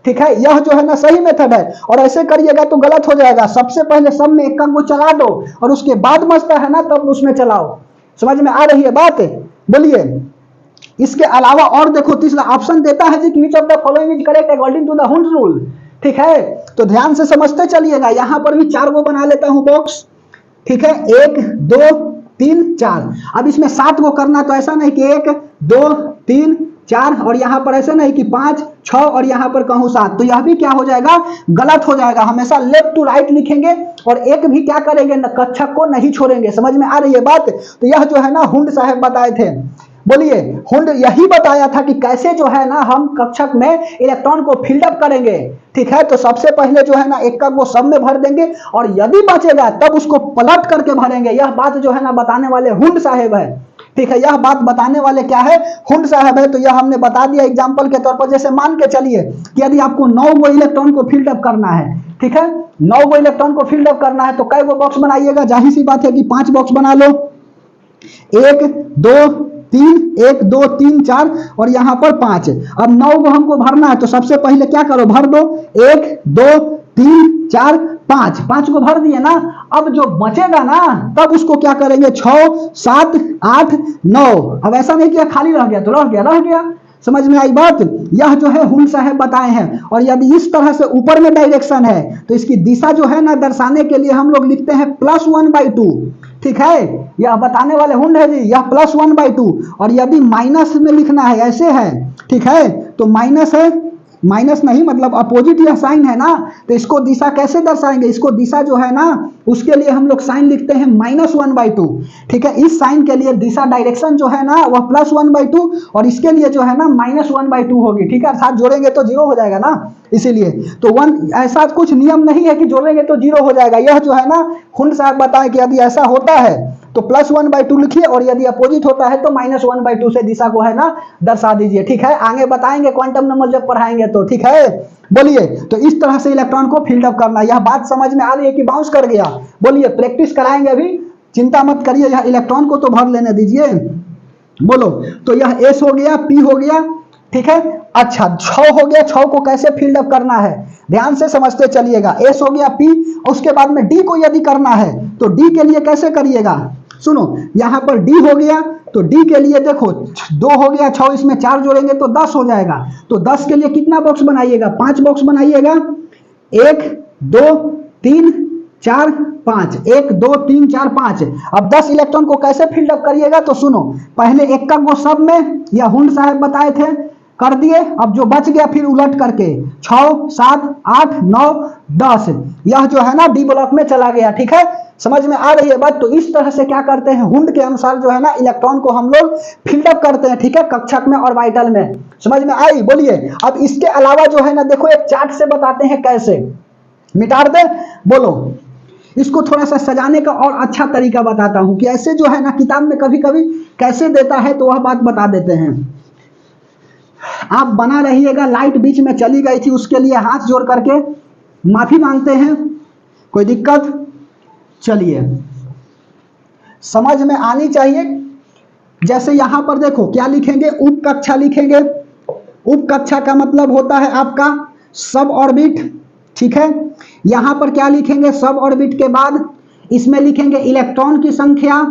ठीक है, यह जो है ना सही मेथड है, और ऐसे करिएगा तो गलत हो जाएगा। सबसे पहले सब में एक को चला दो और उसके बाद बचता है ना तब उसमें चलाओ। समझ में आ रही है बात, बोलिए। इसके अलावा और देखो, तीसरा ऑप्शन देता है जी, which of the following is correct according to the Hund rule. ठीक है, तो ध्यान से समझते चलिएगा। यहां पर भी 4 को बना लेता हूं बॉक्स। ठीक है, 1 2 3 4। अब इसमें 7 को करना, तो ऐसा नहीं कि 1 2 3 4 और यहाँ पर ऐसा नहीं कि 5 6 और यहाँ पर कहूँ 7, तो यह भी क्या हो जाएगा, गलत हो जाएगा। हमेशा लेफ्ट टू राइट लिखेंगे और एक भी क्या करेंगे, कक्षक को नहीं छोड़ेंगे। समझ में आ रही है बात। तो यह जो है ना हुंड साहब बताए थे, बोलिए हुंड यही बताया था कि कैसे जो है ना हम कक्षक में इलेक्ट्रॉन को फिल्डअप करेंगे। ठीक है, तो सबसे पहले जो है ना एक को सब में भर देंगे और यदि बचेगा तब उसको पलट करके भरेंगे। यह बात जो है ना बताने वाले हुंड साहब है। ठीक है, यह बात बताने वाले क्या है, हुंड साहब है। तो यह हमने बता दिया एग्जाम्पल के तौर पर। जैसे मान के चलिए कि यदि आपको 9 गो इलेक्ट्रॉन को फिल्डअप करना है, ठीक है, 9 गो इलेक्ट्रॉन को फिल्डअप करना है, तो कै गो बॉक्स बनाइएगा, जाहिर सी बात है कि 5 बॉक्स बना लो। 1 2 3 1 2 3 4 और यहां पर 5। अब 9 को हमको भरना है, तो सबसे पहले क्या करो, भर दो। 1 2 3 4 5, 5 को भर दिए ना। अब जो बचेगा ना तब उसको क्या करेंगे, 6 7 8 9। अब ऐसा नहीं किया खाली रह गया तो रह गया। समझ में आई बात। यह जो है हुंड साहब बताए हैं। और यदि इस तरह से ऊपर में डायरेक्शन है तो इसकी दिशा जो है ना दर्शाने के लिए हम लोग लिखते हैं +1/2। ठीक है, यह बताने वाले हुंड है जी, यह +1/2। और यदि माइनस में लिखना है, ऐसे है, ठीक है, तो माइनस है, माइनस नहीं मतलब अपोजिट यह साइन है ना, तो इसको दिशा कैसे दर्शाएंगे, इसको दिशा जो है ना उसके लिए हम लोग साइन लिखते हैं -1/2। ठीक है, इस साइन के लिए दिशा डायरेक्शन जो है ना वह +1/2 और इसके लिए जो है ना -1/2 होगी। ठीक है, साथ जोड़ेंगे तो 0 हो जाएगा ना, इसीलिए तो 1, ऐसा कुछ नियम नहीं है कि जोड़ेंगे तो 0 हो जाएगा। यह जो है ना हुंड साहब बताएं कि यदि ऐसा होता है तो +1/2 लिखिए और यदि अपोजिट होता है तो -1/2 से दिशा को है ना दर्शा दीजिए। ठीक है, आगे बताएंगे क्वांटम नंबर जब पढ़ाएंगे तो। ठीक है, बोलिए, तो इस तरह से इलेक्ट्रॉन को फिल्डअप करना। यह बात समझ में आ रही है कि बाउंस कर गया। बोलिए, प्रैक्टिस कराएंगे अभी, चिंता मत करिए, यह इलेक्ट्रॉन को तो भर लेने दीजिए। बोलो, तो यह S हो गया, P हो गया। ठीक है, अच्छा 6 हो गया, 6 को कैसे फिल्डअप करना है ध्यान से समझते चलिएगा। S हो गया, P, उसके बाद में D को यदि करना है तो D के लिए कैसे करिएगा, सुनो, यहां पर D हो गया तो D के लिए देखो 2 हो गया, 6 इसमें 4 जोड़ेंगे तो 10 हो जाएगा। तो 10 के लिए कितना बॉक्स बनाइएगा, 5 बॉक्स बनाइएगा। 1 2 3 4 5, 1 2 3 4 5। अब 10 इलेक्ट्रॉन को कैसे फिल्डअप करिएगा, तो सुनो, पहले एक को सब में, यह हुंड साहब बताए थे, कर दिए। अब जो बच गया फिर उलट करके 6 7 8 9 10, यह जो है ना डी ब्लॉक में चला गया। ठीक है, समझ में आ रही है बात। तो इस तरह से क्या करते हैं, हुंड के अनुसार जो है ना इलेक्ट्रॉन को हम लोग फिल्डअप करते हैं। ठीक है, कक्षक में और वाइटल में। समझ में आई, बोलिए। अब इसके अलावा जो है ना देखो एक चार्ट से बताते हैं कैसे मिटा दे। बोलो, इसको थोड़ा सा सजाने का और अच्छा तरीका बताता हूं कि ऐसे जो है ना किताब में कभी कभी कैसे देता है, तो वह बात बता देते हैं। आप बना रहिएगा, लाइट बीच में चली गई थी, उसके लिए हाथ जोड़ करके माफी मांगते हैं। कोई दिक्कत, चलिए समझ में आनी चाहिए। जैसे यहां पर देखो क्या लिखेंगे, उप कक्षा लिखेंगे। उप कक्षा का मतलब होता है आपका सब ऑर्बिट। ठीक है, यहां पर क्या लिखेंगे, सब ऑर्बिट के बाद इसमें लिखेंगे इलेक्ट्रॉन की संख्या।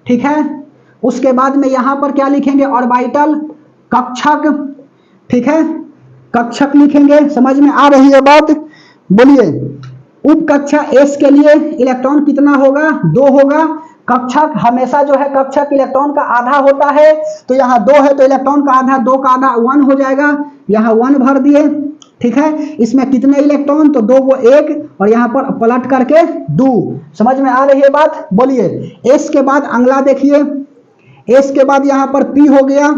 ठीक है, उसके बाद में यहां पर क्या लिखेंगे, ऑर्बिटल, कक्षक। ठीक है, कक्षक लिखेंगे। समझ में आ रही है बात, बोलिए। उप कक्षा S के लिए इलेक्ट्रॉन कितना होगा, 2 होगा। कक्षक हमेशा जो है कक्षक इलेक्ट्रॉन का आधा होता है, तो यहाँ 2 है तो इलेक्ट्रॉन का आधा, 2 का आधा 1 हो जाएगा, यहाँ 1 भर दिए। ठीक है, इसमें कितने इलेक्ट्रॉन, तो 2 को 1 और यहाँ पर पलट करके 2। समझ में आ रही है बात, बोलिए। S के बाद अगला देखिए, S के बाद यहाँ पर P हो गया,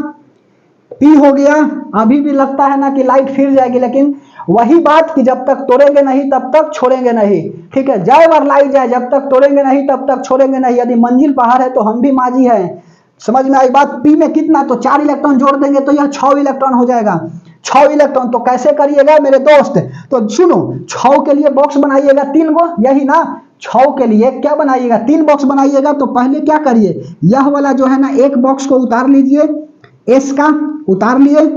P हो गया। अभी भी लगता है ना कि लाइट फिर जाएगी, लेकिन वही बात कि जब तक तोड़ेंगे नहीं तब तक छोड़ेंगे नहीं। ठीक है, जाए बार लाइट जाए, जब तक तोड़ेंगे नहीं तब तक छोड़ेंगे नहीं। यदि मंजिल पहाड़ है तो हम भी माजी हैं। समझ में आई बात। P में कितना, तो 4 इलेक्ट्रॉन जोड़ देंगे तो यह 6 इलेक्ट्रॉन हो जाएगा। 6 इलेक्ट्रॉन तो कैसे करिएगा मेरे दोस्त, तो सुनो, 6 के लिए बॉक्स बनाइएगा 3 गो, यही ना। 6 के लिए क्या बनाइएगा, 3 बॉक्स बनाइएगा। तो पहले क्या करिए, यह वाला जो है ना एक बॉक्स को उतार लीजिए, S का उतार लिए।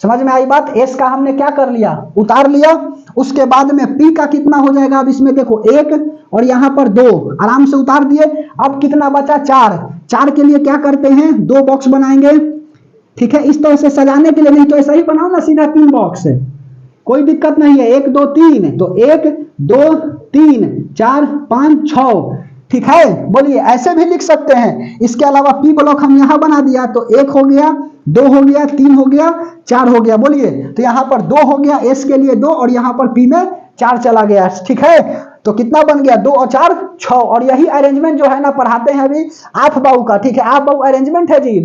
समझ में आई बात, S का हमने क्या कर लिया, उतार लिया। उसके बाद में P का कितना हो जाएगा, अब इसमें देखो 1 और यहाँ पर 2, आराम से उतार दिए। अब कितना बचा, 4। 4 के लिए क्या करते हैं, 2 बॉक्स बनाएंगे। ठीक है, इस तरह से सजाने के लिए, नहीं तो ऐसा ही बनाओ ना सीधा 3 बॉक्स, कोई दिक्कत नहीं है। 1 2 3, तो 1 2 3 4 5 6, ठीक है, बोलिए ऐसे भी लिख सकते हैं। इसके अलावा पी ब्लॉक हम यहां बना दिया तो 1 हो गया, 2 हो गया, 3 हो गया, 4 हो गया। बोलिए तो यहां पर 2 हो गया, एस के लिए 2 और यहां पर पी में 4 चला गया। ठीक है, तो कितना बन गया, 2 और 4 6। और यही अरेंजमेंट जो है ना पढ़ाते हैं अभी आफ बाऊ का। ठीक है, आफ बाऊ अरेंजमेंट है जी।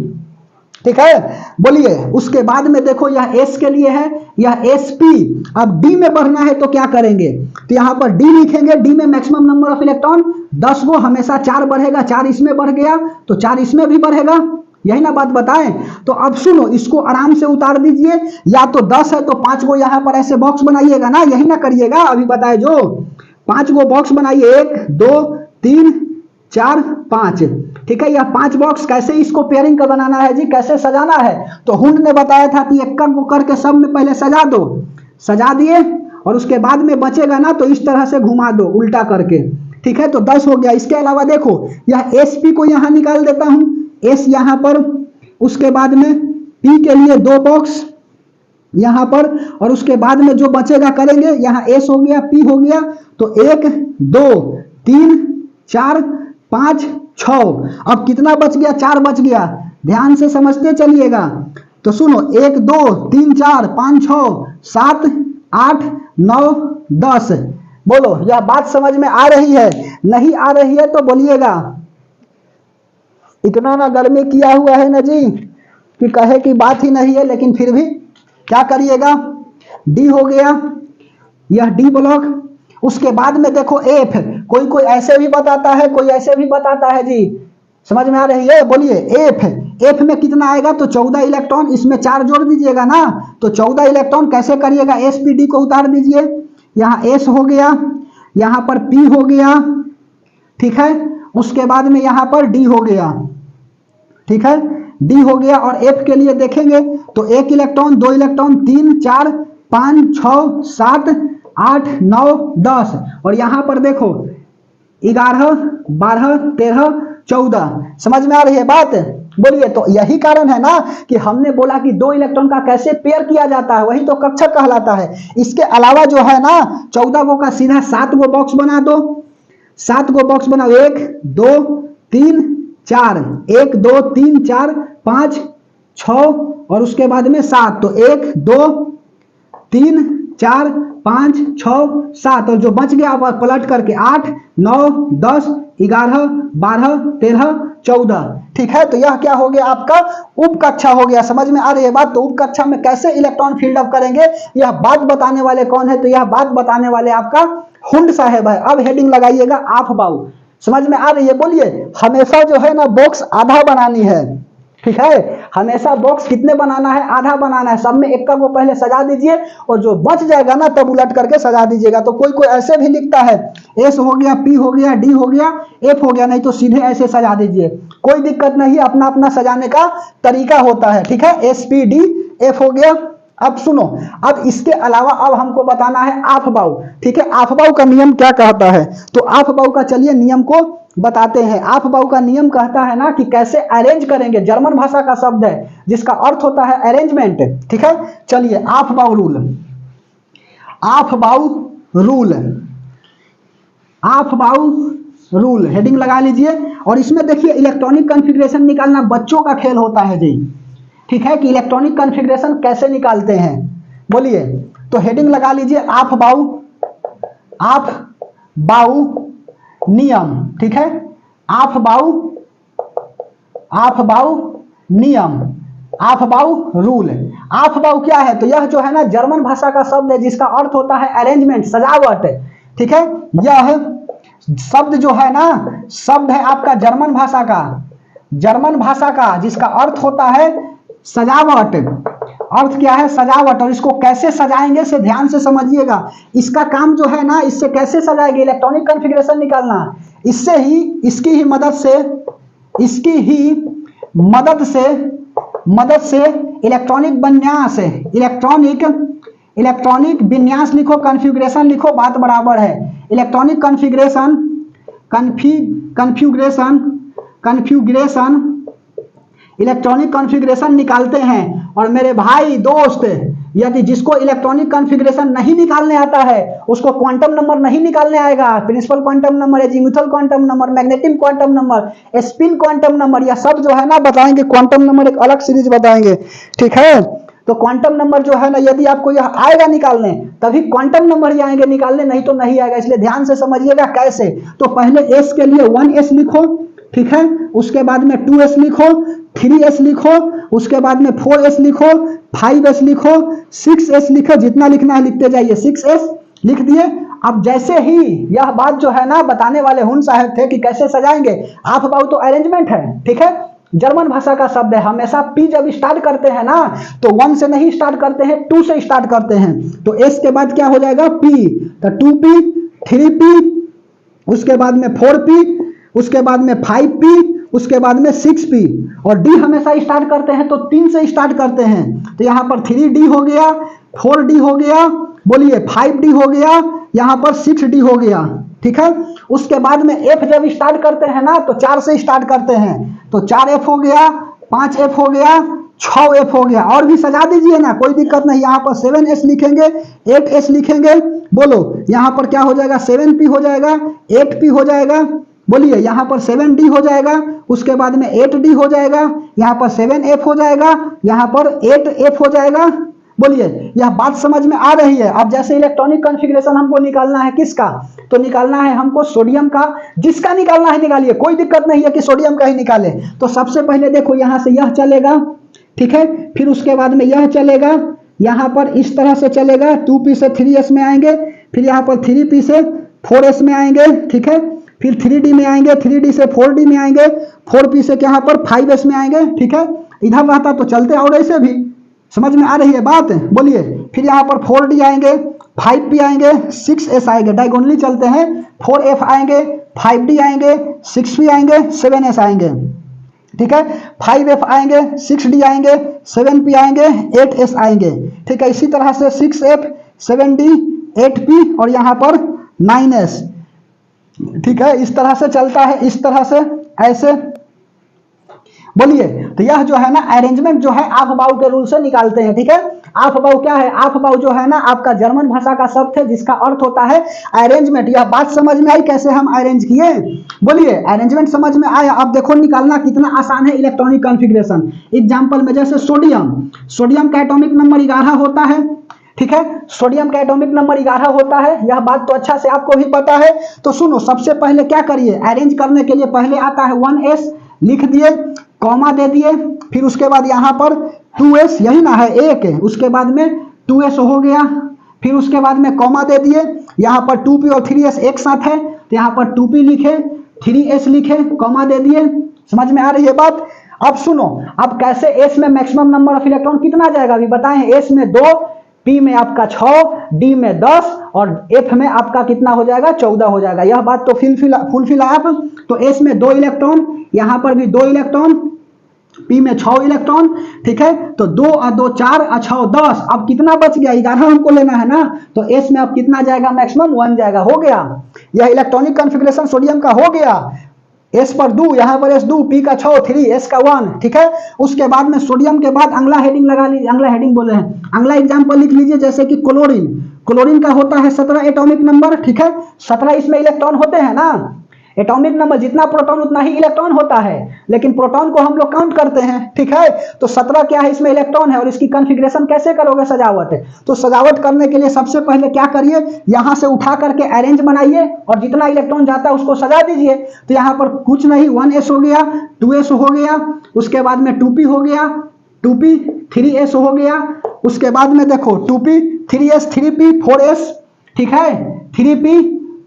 ठीक है, बोलिए उसके बाद में देखो यह एस के लिए है, यह एस पी। अब डी में बढ़ना है तो क्या करेंगे, तो यहां पर डी लिखेंगे। डी में मैक्सिमम नंबर ऑफ इलेक्ट्रॉन 10 गो, हमेशा 4 बढ़ेगा, 4 इसमें बढ़ गया तो 4 इसमें भी बढ़ेगा। यही ना बात बताएं। तो अब सुनो, इसको आराम से उतार दीजिए। या तो 10 है तो 5 गो यहां पर ऐसे बॉक्स बनाइएगा ना, यही ना करिएगा अभी बताए जो 5 गो बॉक्स बनाइए, 1 2 3 4 5। ठीक है, यह 5 बॉक्स कैसे इसको पेयरिंग का बनाना है जी, कैसे सजाना है। तो हुंड ने बताया था कि एक को करके सब में पहले सजा दो, सजा दिए और उसके बाद में बचेगा ना तो इस तरह से घुमा दो उल्टा करके। ठीक है, तो 10 हो गया। इसके अलावा देखो यह एस पी को यहां निकाल देता हूं, एस यहां पर, उसके बाद में पी के लिए 2 बॉक्स यहां पर और उसके बाद में जो बचेगा करेंगे। यहां एस हो गया, पी हो गया, तो 1 2 3 4 5 6। अब कितना बच गया, 4 बच गया। ध्यान से समझते चलिएगा। तो सुनो 1 2 3 4 5 6 7 8 9 10। बोलो यह बात समझ में आ रही है, नहीं आ रही है तो बोलिएगा। इतना ना गर्मी किया हुआ है ना जी कि कहे कि बात ही नहीं है, लेकिन फिर भी क्या करिएगा। डी हो गया, यह डी ब्लॉक। उसके बाद में देखो एफ, कोई कोई ऐसे भी बताता है, कोई ऐसे भी बताता है जी, समझ में आ रही है। बोलिए एफ, एफ में कितना आएगा तो 14 इलेक्ट्रॉन, इसमें 4 जोड़ दीजिएगा ना तो 14 इलेक्ट्रॉन। कैसे करिएगा, एस पी डी को उतार दीजिए। यहाँ एस हो गया, यहाँ पर पी हो गया, ठीक है। उसके बाद में यहाँ पर डी हो गया, ठीक है, डी हो गया। और एफ के लिए देखेंगे तो 1 इलेक्ट्रॉन, 2 इलेक्ट्रॉन, 3 4 5 6 7 8 9 10। और यहां पर देखो 11 12 13 14। समझ में आ रही है बात। बोलिए तो यही कारण है ना कि हमने बोला कि 2 इलेक्ट्रॉन का कैसे पेयर किया जाता है, वही तो कक्षक कहलाता है। इसके अलावा जो है ना 14 गो का सीधा 7 गो बॉक्स बना दो, 7 गो बॉक्स बनाओ, 1 2 3 4, 1 2 3 4 5 6 और उसके बाद में 7। तो 1 2 3 4 5 6 7 और जो बच गया पलट करके 8 9 10 11 12 13 14। ठीक है, तो यह क्या हो गया आपका उप कक्षा हो गया। समझ में आ रही है बात। तो उप कक्षा में कैसे इलेक्ट्रॉन फील्ड अप करेंगे, यह बात बताने वाले कौन है, तो यह बात बताने वाले आपका हुंड साहब है। अब हेडिंग लगाइएगा आफ बाऊ। समझ में आ रही है। बोलिए हमेशा जो है ना बॉक्स आधा बनानी है, ठीक है, हमेशा बॉक्स कितने बनाना है, आधा बनाना है। सब में 1 को पहले सजा दीजिए और जो बच जाएगा ना तब उलट करके सजा दीजिएगा। तो कोई कोई ऐसे भी लिखता है, एस हो गया, पी हो गया, डी हो गया, एफ हो गया, नहीं तो सीधे ऐसे सजा दीजिए, कोई दिक्कत नहीं, अपना अपना सजाने का तरीका होता है। ठीक है, एस पी डी एफ हो गया। अब सुनो, अब इसके अलावा अब हमको बताना है आफ बाऊ। ठीक है, आफ बाऊ का नियम क्या कहता है, तो आफ बाऊ का चलिए नियम को बताते हैं। आफ बाऊ का नियम कहता है ना कि कैसे अरेंज करेंगे। जर्मन भाषा का शब्द है जिसका अर्थ होता है अरेंजमेंट। ठीक है, चलिए आफ बाऊ रूल, आफ बाऊ रूल, आफ बाऊ रूल हेडिंग लगा लीजिए। और इसमें देखिए इलेक्ट्रॉनिक कॉन्फ़िगरेशन निकालना बच्चों का खेल होता है जी। ठीक है, कि इलेक्ट्रॉनिक कॉन्फ़िगरेशन कैसे निकालते हैं। बोलिए तो हेडिंग लगा लीजिए आफ बाऊ, आफ बाऊ नियम। ठीक है, आफ बाऊ, आफ बाऊ नियम, आफ बाऊ रूल। आफ बाऊ क्या है, तो यह जो है ना जर्मन भाषा का शब्द है जिसका अर्थ होता है अरेंजमेंट, सजावट। ठीक है, यह शब्द जो है ना शब्द है आपका जर्मन भाषा का, जर्मन भाषा का जिसका अर्थ होता है सजावट। अर्थ क्या है, सजावट। और इसको कैसे सजाएंगे से ध्यान से समझिएगा। इसका काम जो है ना, इससे कैसे सजाएंगे, इलेक्ट्रॉनिक कॉन्फ़िगरेशन निकालना। इससे ही, इसकी ही मदद से, इसकी ही मदद से इलेक्ट्रॉनिक विन्यास, इलेक्ट्रॉनिक विन्यास लिखो, कॉन्फ़िगरेशन लिखो, बात बराबर है। Electronic configuration, configuration electronic configuration निकालते हैं। और मेरे भाई दोस्त यदि जिसको इलेक्ट्रॉनिक कॉन्फ़िगरेशन नहीं निकालने आता है उसको क्वांटम नंबर नहीं निकालने आएगा। Principal quantum number, azimuthal quantum number, magnetic quantum number, spin quantum number, यह सब जो है ना बताएंगे। क्वांटम नंबर एक अलग सीरीज बताएंगे, ठीक है। तो क्वांटम नंबर जो है ना यदि आपको यह आएगा निकालने तभी क्वांटम नंबर ही आएंगे निकालने, नहीं तो नहीं आएगा। इसलिए ध्यान से समझिएगा कैसे। तो पहले एस के लिए 1s लिखो, ठीक है। उसके बाद में 2s लिखो, 3s लिखो, उसके बाद में 4s लिखो, 5s लिखो, 6s लिखो, जितना लिखना है लिखते जाइए। 6s लिख दिए। अब जैसे ही यह बात जो है ना बताने वाले हुन साहब थे कि कैसे सजाएंगे। आप बाबू तो अरेंजमेंट है, ठीक है। जर्मन भाषा का शब्द है। हमेशा पी जब स्टार्ट करते हैं ना तो 1 से नहीं स्टार्ट करते हैं, 2 से स्टार्ट करते हैं। तो एस के बाद क्या हो जाएगा? पी। तो 2p, 3p, उसके बाद में 4p, उसके बाद में 5p, उसके बाद में 6p। और डी हमेशा स्टार्ट करते हैं तो 3 से स्टार्ट करते हैं। तो यहां पर 3d हो गया, 4d हो गया, बोलिए 5d हो गया, यहां पर 6d हो गया, ठीक है। उसके बाद में एफ जब स्टार्ट करते हैं ना तो 4 से स्टार्ट करते हैं। तो 4f हो गया, 5f हो गया, 6f हो गया। और भी सजा दीजिए ना, कोई दिक्कत नहीं। यहाँ पर 7s लिखेंगे, 8s लिखेंगे। बोलो यहाँ पर क्या हो जाएगा? 7p हो जाएगा, 8p हो जाएगा। बोलिए यहाँ पर 7d हो जाएगा, उसके बाद में 8d हो जाएगा, यहाँ पर 7f हो जाएगा, यहाँ पर 8f हो जाएगा। बोलिए यह बात समझ में आ रही है? अब जैसे इलेक्ट्रॉनिक कॉन्फ़िगरेशन हमको निकालना है किसका? तो निकालना है हमको सोडियम का। जिसका निकालना है निकालिए, कोई दिक्कत नहीं है कि सोडियम का ही निकाले। तो सबसे पहले देखो यहाँ से यह चलेगा, ठीक है। फिर उसके बाद में यह चलेगा, यहाँ पर इस तरह से चलेगा। 2p से 3s में आएंगे, फिर यहाँ पर 3p से 4s में आएंगे, ठीक है। फिर 3d में आएंगे, 3d से 4d में आएंगे, 4p से यहाँ पर 5s में आएंगे, ठीक है। इधर रहता तो चलते और ऐसे भी। समझ में आ रही है बात? बोलिए। फिर यहाँ पर 4d आएंगे, 5p आएंगे, 6s आएंगे, डायगोनली चलते हैं। 4f आएंगे, 5d आएंगे, 6p आएंगे, 7s आएंगे, ठीक है। 5f आएंगे, 6d आएंगे, 7p आएंगे, 8s आएंगे, ठीक है। इसी तरह से 6f, 7d, 8p और यहाँ पर 9s, ठीक है। इस तरह से चलता है, इस तरह से ऐसे। बोलिए। तो यह जो है ना अरेंजमेंट जो है आफ बाउ के रूल से निकालते हैं, ठीक है। आफ बाउ क्या है? आफ बाउ जो है ना आपका जर्मन भाषा का शब्द है जिसका अर्थ होता है अरेंजमेंट। यह बात समझ में आई कैसे हम अरेंज किए? बोलिए अरेंजमेंट समझ में आया? अब देखो निकालना कितना आसान है इलेक्ट्रॉनिक कॉन्फ़िगरेशन। एग्जांपल में जैसे सोडियम, सोडियम का एटॉमिक नंबर 11 होता है, ठीक है। सोडियम का एटॉमिक नंबर 11 होता है, यह बात तो अच्छा से आपको भी पता है। तो सुनो, सबसे पहले क्या करिए? अरेंज करने के लिए पहले आता है 1s, लिख दिए, कॉमा दे दिए। फिर उसके बाद यहाँ पर 2s, यही ना है एक है, उसके बाद में 2s हो गया। फिर उसके बाद में कॉमा दे दिए, यहाँ पर 2p और 3s एक साथ है तो यहाँ पर 2p लिखे, 3s लिखे, कॉमा दे दिए। समझ में आ रही है बात? अब सुनो, अब कैसे s में मैक्सिमम नंबर ऑफ इलेक्ट्रॉन कितना जाएगा अभी बताएं। s में 2, p में आपका 6, d में 10 और f में आपका कितना हो जाएगा? 14 हो जाएगा। यह बात तो फुलफिल आप। तो s में 2 इलेक्ट्रॉन, यहाँ पर भी 2 इलेक्ट्रॉन, p में 6 इलेक्ट्रॉन, ठीक है। तो 2 और 2 4 और 6 10। अब कितना बच गया? 11 हमको लेना है ना। तो s में अब कितना जाएगा? मैक्सिमम 1 जाएगा। हो गया, यह इलेक्ट्रॉनिक कॉन्फ़िगरेशन सोडियम का हो गया। s पर 2, यहाँ पर s 2, p का 6, 3, s का 1, ठीक है। उसके बाद में सोडियम के बाद अगला हेडिंग लगा लीजिए, अगला हेडिंग बोले हैं, अगला एग्जांपल लिख लीजिए जैसे कि क्लोरीन। क्लोरीन का होता है 17 एटॉमिक नंबर, ठीक है। 17 इसमें इलेक्ट्रॉन होते हैं ना। एटॉमिक नंबर जितना प्रोटॉन उतना ही इलेक्ट्रॉन होता है, लेकिन प्रोटॉन को हम लोग काउंट करते हैं, ठीक है। तो 17 क्या है? इसमें इलेक्ट्रॉन है। और इसकी कॉन्फ़िगरेशन कैसे करोगे? सजावट। तो सजावट करने के लिए सबसे पहले क्या करिए? यहाँ से उठा करके अरेंज बनाइए और जितना इलेक्ट्रॉन जाता है उसको सजा दीजिए। तो यहाँ पर कुछ नहीं, 1s हो गया, 2s हो गया, उसके बाद में 2p हो गया, 2p, 3s हो गया, उसके बाद में देखो 2p, 3s, 3p, 4s, ठीक है, 3p,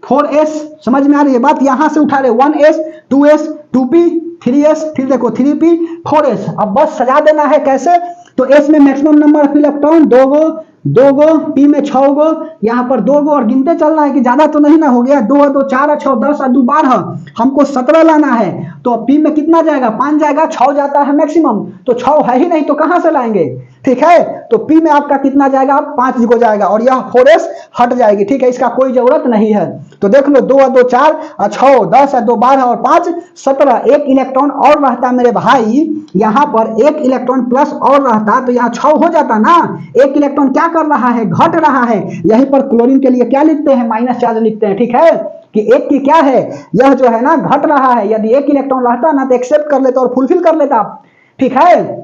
4s। समझ में आ रही है बात? यहां से उठा रहे 1s, 2s, 2p, 3s, फिर देखो 3p, 4s। अब बस सजा देना है। कैसे? तो s में maximum number of electron 2 go, 2 go, p में 6 गो, यहाँ पर 2 गो और गिनते चलना है कि ज्यादा तो नहीं ना हो गया। 2 2 4 6 10 और 2 12, हमको 17 लाना है। तो p में कितना जाएगा? 5 जाएगा, 6 जाता है मैक्सिमम, तो 6 है ही नहीं तो कहां से लाएंगे? ठीक है। तो p में आपका कितना जाएगा? 5 को जाएगा और यह 4s हट जाएगी, ठीक है। इसका कोई जरूरत नहीं है। तो देख लो 2 2 4 6 10 2 12 और 5 17, एक इलेक्ट्रॉन और रहता है मेरे भाई। यहाँ पर एक इलेक्ट्रॉन प्लस और रहता तो यहाँ 6 हो जाता ना। एक इलेक्ट्रॉन क्या कर रहा है, घट रहा है। यहीं पर क्लोरीन के लिए क्या लिखते हैं, माइनस चार्ज लिखते हैं, ठीक है, कि एक की क्या है, यह जो है ना घट रहा है। यदि एक इलेक्ट्रॉन रहता ना तो एक्सेप्ट कर लेता और फुलफिल कर लेता, ठीक है,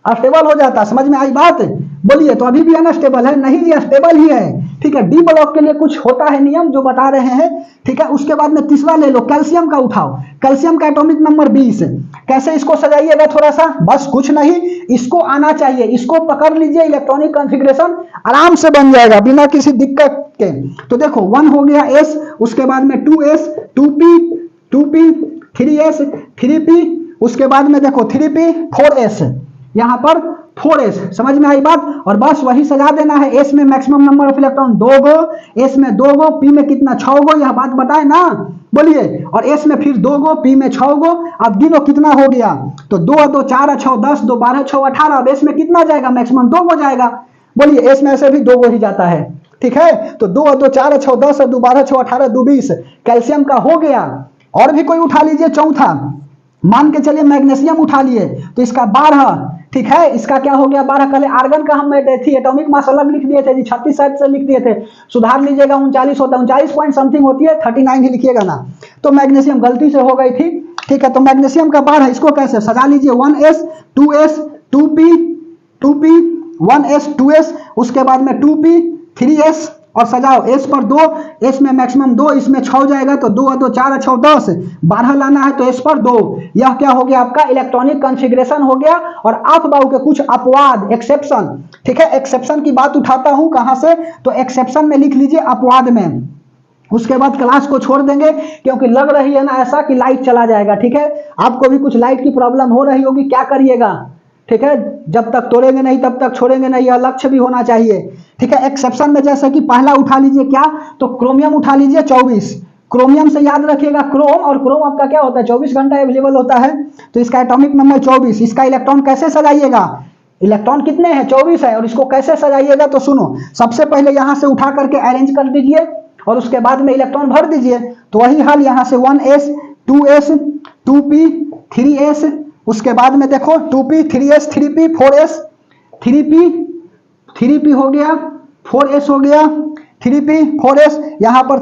अस्टेबल हो जाता। समझ में आई बात? बोलिए। तो अभी भी अनस्टेबल है? नहीं, ये स्टेबल ही है, ठीक है। डी ब्लॉक के लिए कुछ होता है नियम जो बता रहे हैं, ठीक है। उसके बाद में तीसरा ले लो, कैल्शियम का उठाओ। कैल्शियम का एटॉमिक नंबर 20। कैसे इसको सजाइएगा, थोड़ा सा, बस कुछ नहीं, इसको आना चाहिए, इसको पकड़ लीजिए, इलेक्ट्रॉनिक कॉन्फ़िगरेशन आराम से बन जाएगा बिना किसी दिक्कत के। तो देखो 1 हो गया एस, उसके बाद में 2s, 2p, 3s, 3p, उसके बाद में देखो 3p, 4s, यहाँ पर 4s। समझ में आई बात? और बस वही सजा देना है। s में maximum number of electron 2 go, s में 2 गो, p में कितना 6 गो, यह बात बताए ना, बोलिए। और s में फिर 2 गो, p में 6 गो। अब गिनो कितना हो गया, तो 2 2 4 6 10, 2 12 6 18। अब s में कितना जाएगा, मैक्सिमम 2 गो जाएगा। बोलिए, s में ऐसे भी 2 गो ही जाता है, ठीक है। तो 2 2 4 6 10, 2 12 6 18, 2 20 कैल्शियम का हो गया। और भी कोई उठा लीजिए चौथा, मान के चलिए मैग्नीशियम उठा लिए तो इसका 12, ठीक है। इसका क्या हो गया 12। पहले आर्गन का हम थी एटॉमिक मास अलग लिख दिए थे जी, 36 शायद से लिख दिए थे, सुधार लीजिएगा, 39 होता है, 39 पॉइंट समथिंग होती है, 39 ही लिखिएगा ना। तो मैग्नीशियम गलती से हो गई थी, ठीक है। तो मैग्नीशियम का 12, इसको कैसे सजा लीजिए, 1s, 2s, 2p, 1s, 2s, उसके बाद में 2p, 3s, और सजाओ s पर 2, s में मैक्सिमम 2, इसमें 6 जाएगा तो 2 2 4 6 10, 12 लाना है तो s पर 2। यह क्या हो गया आपका इलेक्ट्रॉनिक कॉन्फ़िगरेशन हो गया। और आप बाबू के कुछ अपवाद, एक्सेप्शन, ठीक है। एक्सेप्शन की बात उठाता हूं कहां से, तो एक्सेप्शन में लिख लीजिए अपवाद में। उसके बाद क्लास को छोड़ देंगे क्योंकि लग रही है ना ऐसा कि लाइट चला जाएगा, ठीक है। आपको भी कुछ लाइट की प्रॉब्लम हो रही होगी, क्या करिएगा, ठीक है। जब तक तोड़ेंगे नहीं तब तक छोड़ेंगे नहीं, यह लक्ष्य भी होना चाहिए, ठीक है। एक्सेप्शन में जैसे कि पहला उठा लीजिए क्या, तो क्रोमियम उठा लीजिए 24। क्रोमियम से याद रखिएगा क्रोम, और क्रोम आपका क्या होता है 24 घंटा अवेलेबल होता है, तो इसका एटॉमिक नंबर 24। इसका इलेक्ट्रॉन कैसे सजाइएगा, इलेक्ट्रॉन कितने हैं 24 है, और इसको कैसे सजाइएगा तो सुनो। सबसे पहले यहां से उठा करके अरेंज कर दीजिए और उसके बाद में इलेक्ट्रॉन भर दीजिए। तो वही हाल यहां से 1s, 2s, 2p, 3s, उसके बाद में देखो 2p, 3s, 3p, 4s, 3p हो गया, 4s हो गया, 3p, 4s, यहाँ पर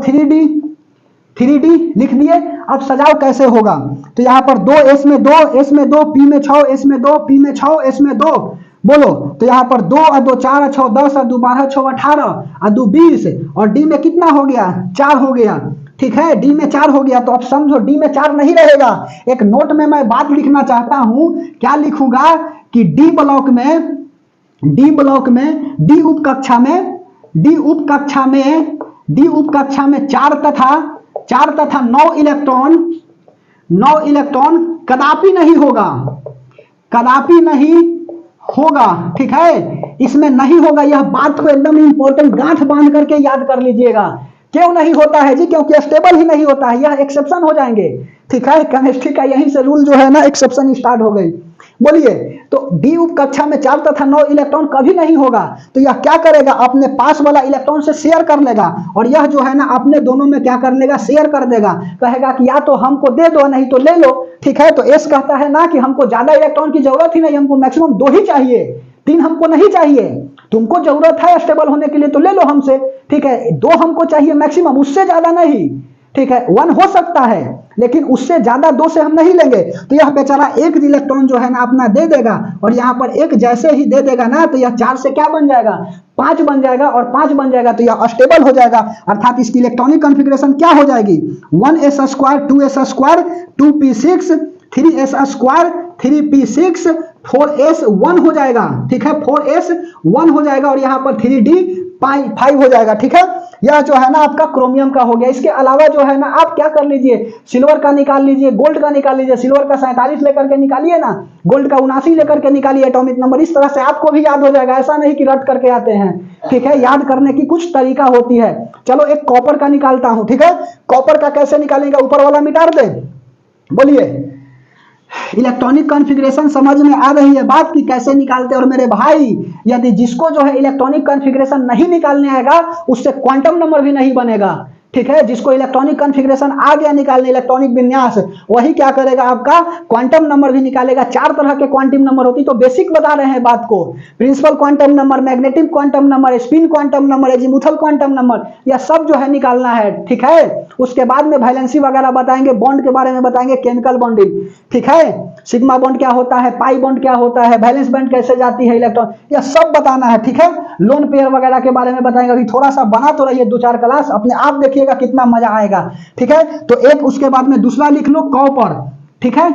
3d लिख दिए। अब सजाओ कैसे होगा, तो यहाँ पर 2, s में 2, s में 2, p में 6, s में 2, p में 6, s में 2, बोलो। तो यहाँ पर 2 और 2 4 6 10 और 2 12 6 18 और 2 20, और डी में कितना हो गया 4 हो गया, ठीक है। डी में 4 हो गया। तो अब समझो डी में 4 नहीं रहेगा। एक नोट में मैं बात लिखना चाहता हूं, क्या लिखूंगा कि डी ब्लॉक में डी उप कक्षा में 4 तथा 9 इलेक्ट्रॉन कदापि नहीं होगा, ठीक है। इसमें नहीं होगा, यह बात को एकदम इंपॉर्टेंट गांठ बांध करके याद कर लीजिएगा। क्यों नहीं होता है जी, क्योंकि स्टेबल ही नहीं होता है, यह एक्सेप्शन हो जाएंगे, ठीक है। केमिस्ट्री का यहीं से रूल जो है ना, एक्सेप्शन स्टार्ट हो गई। बोलिए, तो डी उप कक्षा में 4 तथा 9 इलेक्ट्रॉन कभी नहीं होगा। तो यह क्या करेगा, अपने पास वाला इलेक्ट्रॉन से शेयर कर लेगा, और यह जो है ना अपने दोनों में क्या कर लेगा, शेयर कर देगा। कहेगा कि या तो हमको दे दो नहीं तो ले लो, ठीक है। तो एस कहता है ना कि हमको ज्यादा इलेक्ट्रॉन की जरूरत ही नहीं, हमको मैक्सिमम 2 ही चाहिए, 3 हमको नहीं चाहिए। तुमको जरूरत है स्टेबल होने के लिए तो ले लो हमसे, ठीक है। 2 हमको चाहिए मैक्सिमम, उससे ज्यादा नहीं, ठीक है। 1 हो सकता है लेकिन उससे ज्यादा 2 से हम नहीं लेंगे। तो यह बेचारा एक इलेक्ट्रॉन जो है ना अपना दे देगा, और यहाँ पर एक जैसे ही दे देगा ना तो यह 4 से क्या बन जाएगा, 5 बन जाएगा, और 5 बन जाएगा तो यह स्टेबल हो जाएगा। अर्थात इसकी इलेक्ट्रॉनिक कॉन्फ़िगरेशन क्या हो जाएगी, 1s², 2s², 2p6, 3s², 3p6, 4s 1 हो जाएगा, ठीक है। 4s 1 हो जाएगा, और यहाँ पर 3d 5 हो जाएगा, ठीक है। यह जो है ना आपका क्रोमियम का हो गया। इसके अलावा जो है ना आप क्या कर लीजिए, सिल्वर का निकाल लीजिए, गोल्ड का निकाल लीजिए। सिल्वर का 47 लेकर के निकालिए ना, गोल्ड का 79 लेकर के निकालिए एटॉमिक नंबर। इस तरह से आपको भी याद हो जाएगा, ऐसा नहीं कि रट करके आते हैं, ठीक है। याद करने की कुछ तरीका होती है। चलो एक कॉपर का निकालता हूं, ठीक है। कॉपर का कैसे निकालेंगे, ऊपर वाला मिटा दे, बोलिए। इलेक्ट्रॉनिक कॉन्फ़िगरेशन समझ में आ रही है बात की कैसे निकालते हैं। और मेरे भाई, यदि जिसको जो है इलेक्ट्रॉनिक कॉन्फ़िगरेशन नहीं निकालने आएगा उससे क्वांटम नंबर भी नहीं बनेगा, ठीक है, जिसको इलेक्ट्रॉनिक कॉन्फ़िगरेशन आ गया निकालने, इलेक्ट्रॉनिक विन्यास, वही क्या करेगा आपका क्वांटम नंबर भी निकालेगा। 4 तरह के क्वांटम नंबर होती, तो बेसिक बता रहे हैं बात को, principal quantum number, magnetic quantum number, spin quantum number, azimuthal quantum number, यह सब जो है निकालना है। ठीक है, उसके बाद में वैलेंसी वगैरह बताएंगे, बॉन्ड के बारे में बताएंगे, केमिकल बॉन्डिंग, ठीक है, सिग्मा बॉन्ड क्या होता है, पाई बॉन्ड क्या होता है, वैलेंस बॉन्ड कैसे जाती है इलेक्ट्रॉन, यह सब बताना है। ठीक है, लोन पेयर वगैरह के बारे में बताएंगे। अभी थोड़ा सा बना तो रहिए 2-4 क्लास, अपने आप देखिएगा कितना मजा आएगा। ठीक है, तो एक उसके बाद में दूसरा लिख लो कॉपर। ठीक है,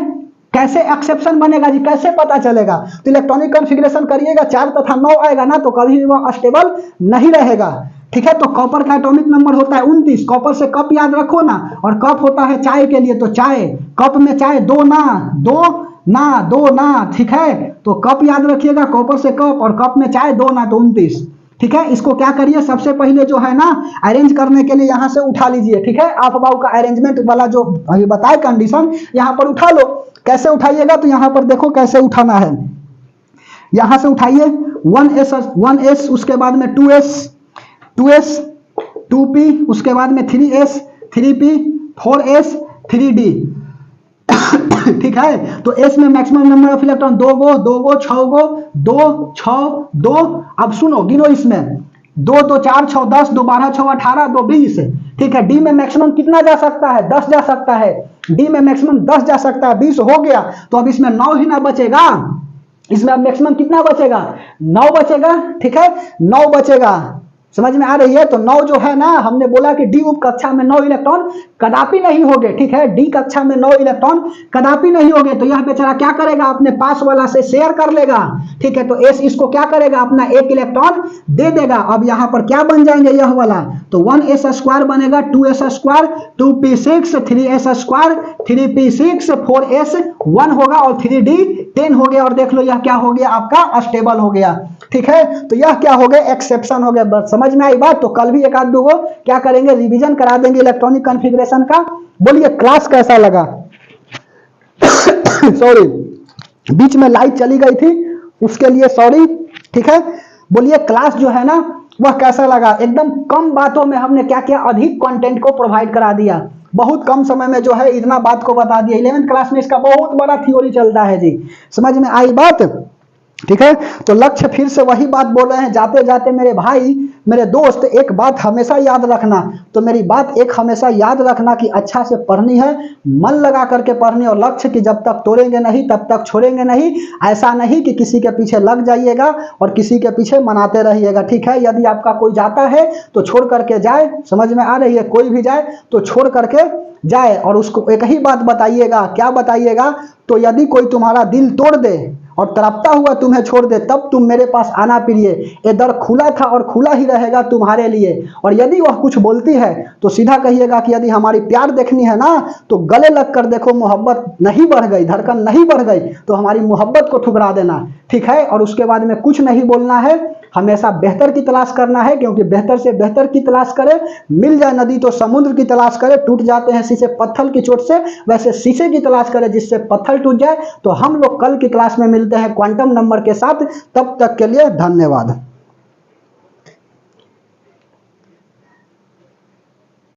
कैसे एक्सेप्शन बनेगा जी, कैसे पता चलेगा, तो इलेक्ट्रॉनिक कॉन्फ़िगरेशन करिएगा, 4 तथा 9 आएगा ना तो कभी भी वह स्टेबल नहीं रहेगा। ठीक है, तो कॉपर का एटॉमिक नंबर होता है 29। कॉपर से कप याद रखो ना, और कप होता है चाय के लिए, तो चाय, कप में चाय, दो ना, ठीक है, तो कप याद रखिएगा, कॉपर से कप, और कप में चाय, 2 ना, तो 29। ठीक है, इसको क्या करिए, सबसे पहले जो है ना अरेंज करने के लिए यहां से उठा लीजिए। ठीक है, आप बाऊ का अरेंजमेंट वाला जो अभी बताए कंडीशन, यहां पर उठा लो। कैसे उठाइएगा, तो यहां पर देखो कैसे उठाना है, यहां से उठाइए 1s, उसके बाद में 2s, 2p, उसके बाद में 3s, 3p, 4s, 3d। ठीक है, तो s में मैक्सिमम नंबर ऑफ इलेक्ट्रॉन 2 गो, 6 गो, 2, 6, 2। अब सुनो, गिनो इसमें 2, 2, 4, 6, 10, 2, 12, 6, 18, 2, 20। ठीक है, डी में मैक्सिमम कितना जा सकता है, 10 जा सकता है, डी में मैक्सिमम 10 जा सकता है, 20 हो गया, तो अब इसमें 9 ही ना बचेगा, इसमें अब मैक्सिमम कितना बचेगा, 9 बचेगा। ठीक है, 9 बचेगा, समझ में आ रही है, तो 9 जो है ना, हमने बोला कि डी उप कक्षा में 9 इलेक्ट्रॉन कदापि नहीं होंगे। ठीक है, डी कक्षा में 9 इलेक्ट्रॉन कदापि नहीं होंगे, तो यह बेचारा क्या करेगा, अपने पास वाला से शेयर कर लेगा। ठीक है, तो एस इसको क्या करेगा, अपना 1 इलेक्ट्रॉन दे देगा। अब यहां पर क्या बन जाएंगे यह वाला, तो 1s² बनेगा, 2s², 2p6, 3s², 3p6, 4s 1 होगा, और 3d 10 हो गया। और देख लो यह क्या हो गया, आपका स्टेबल हो गया। ठीक है, तो यह क्या हो गया, एक्सेप्शन हो गया। बस समझ में आई बात, तो कल भी एक आध दो क्या करेंगे, रिवीजन करा देंगे इलेक्ट्रॉनिक कॉन्फ़िगरेशन का। बोलिए क्लास कैसा लगा। सॉरी, बीच में लाइट चली गई थी, उसके लिए सॉरी। ठीक है, बोलिए क्लास जो है ना वह कैसा लगा। एकदम कम बातों में हमने क्या किया, अधिक कंटेंट को प्रोवाइड करा दिया, बहुत कम समय में जो है इतना बात को बता दिया। 11th क्लास में इसका बहुत बड़ा थ्योरी चलता है जी, समझ में आई बात। ठीक है, तो लक्ष्य फिर से वही बात बोल रहे हैं, जाते जाते मेरे भाई, मेरे दोस्त, एक बात हमेशा याद रखना। तो मेरी बात एक हमेशा याद रखना कि अच्छा से पढ़नी है, मन लगा करके पढ़नी, और लक्ष्य कि जब तक तोड़ेंगे नहीं तब तक छोड़ेंगे नहीं। ऐसा नहीं कि किसी के पीछे लग जाइएगा और किसी के पीछे मनाते रहिएगा। ठीक है, यदि आपका कोई जाता है तो छोड़ करके जाए, समझ में आ रही है, कोई भी जाए तो छोड़ करके जाए, और उसको एक ही बात बताइएगा। क्या बताइएगा, तो यदि कोई तुम्हारा दिल तोड़ दे और तड़पता हुआ तुम्हें छोड़ दे, तब तुम मेरे पास आना प्रिय, ये दर खुला था और खुला ही रहेगा तुम्हारे लिए। और यदि वह कुछ बोलती है तो सीधा कहिएगा कि यदि हमारी प्यार देखनी है ना तो गले लग कर देखो, मोहब्बत नहीं बढ़ गई, धड़कन नहीं बढ़ गई तो हमारी मोहब्बत को ठुकरा देना। ठीक है, और उसके बाद में कुछ नहीं बोलना है, हमेशा बेहतर की तलाश करना है, क्योंकि बेहतर से बेहतर की तलाश करे, मिल जाए नदी तो समुद्र की तलाश करे, टूट जाते हैं शीशे पत्थर की चोट से, वैसे शीशे की तलाश करे जिससे पत्थर टूट जाए। तो हम लोग कल की क्लास में मिलते हैं क्वांटम नंबर के साथ, तब तक के लिए धन्यवाद।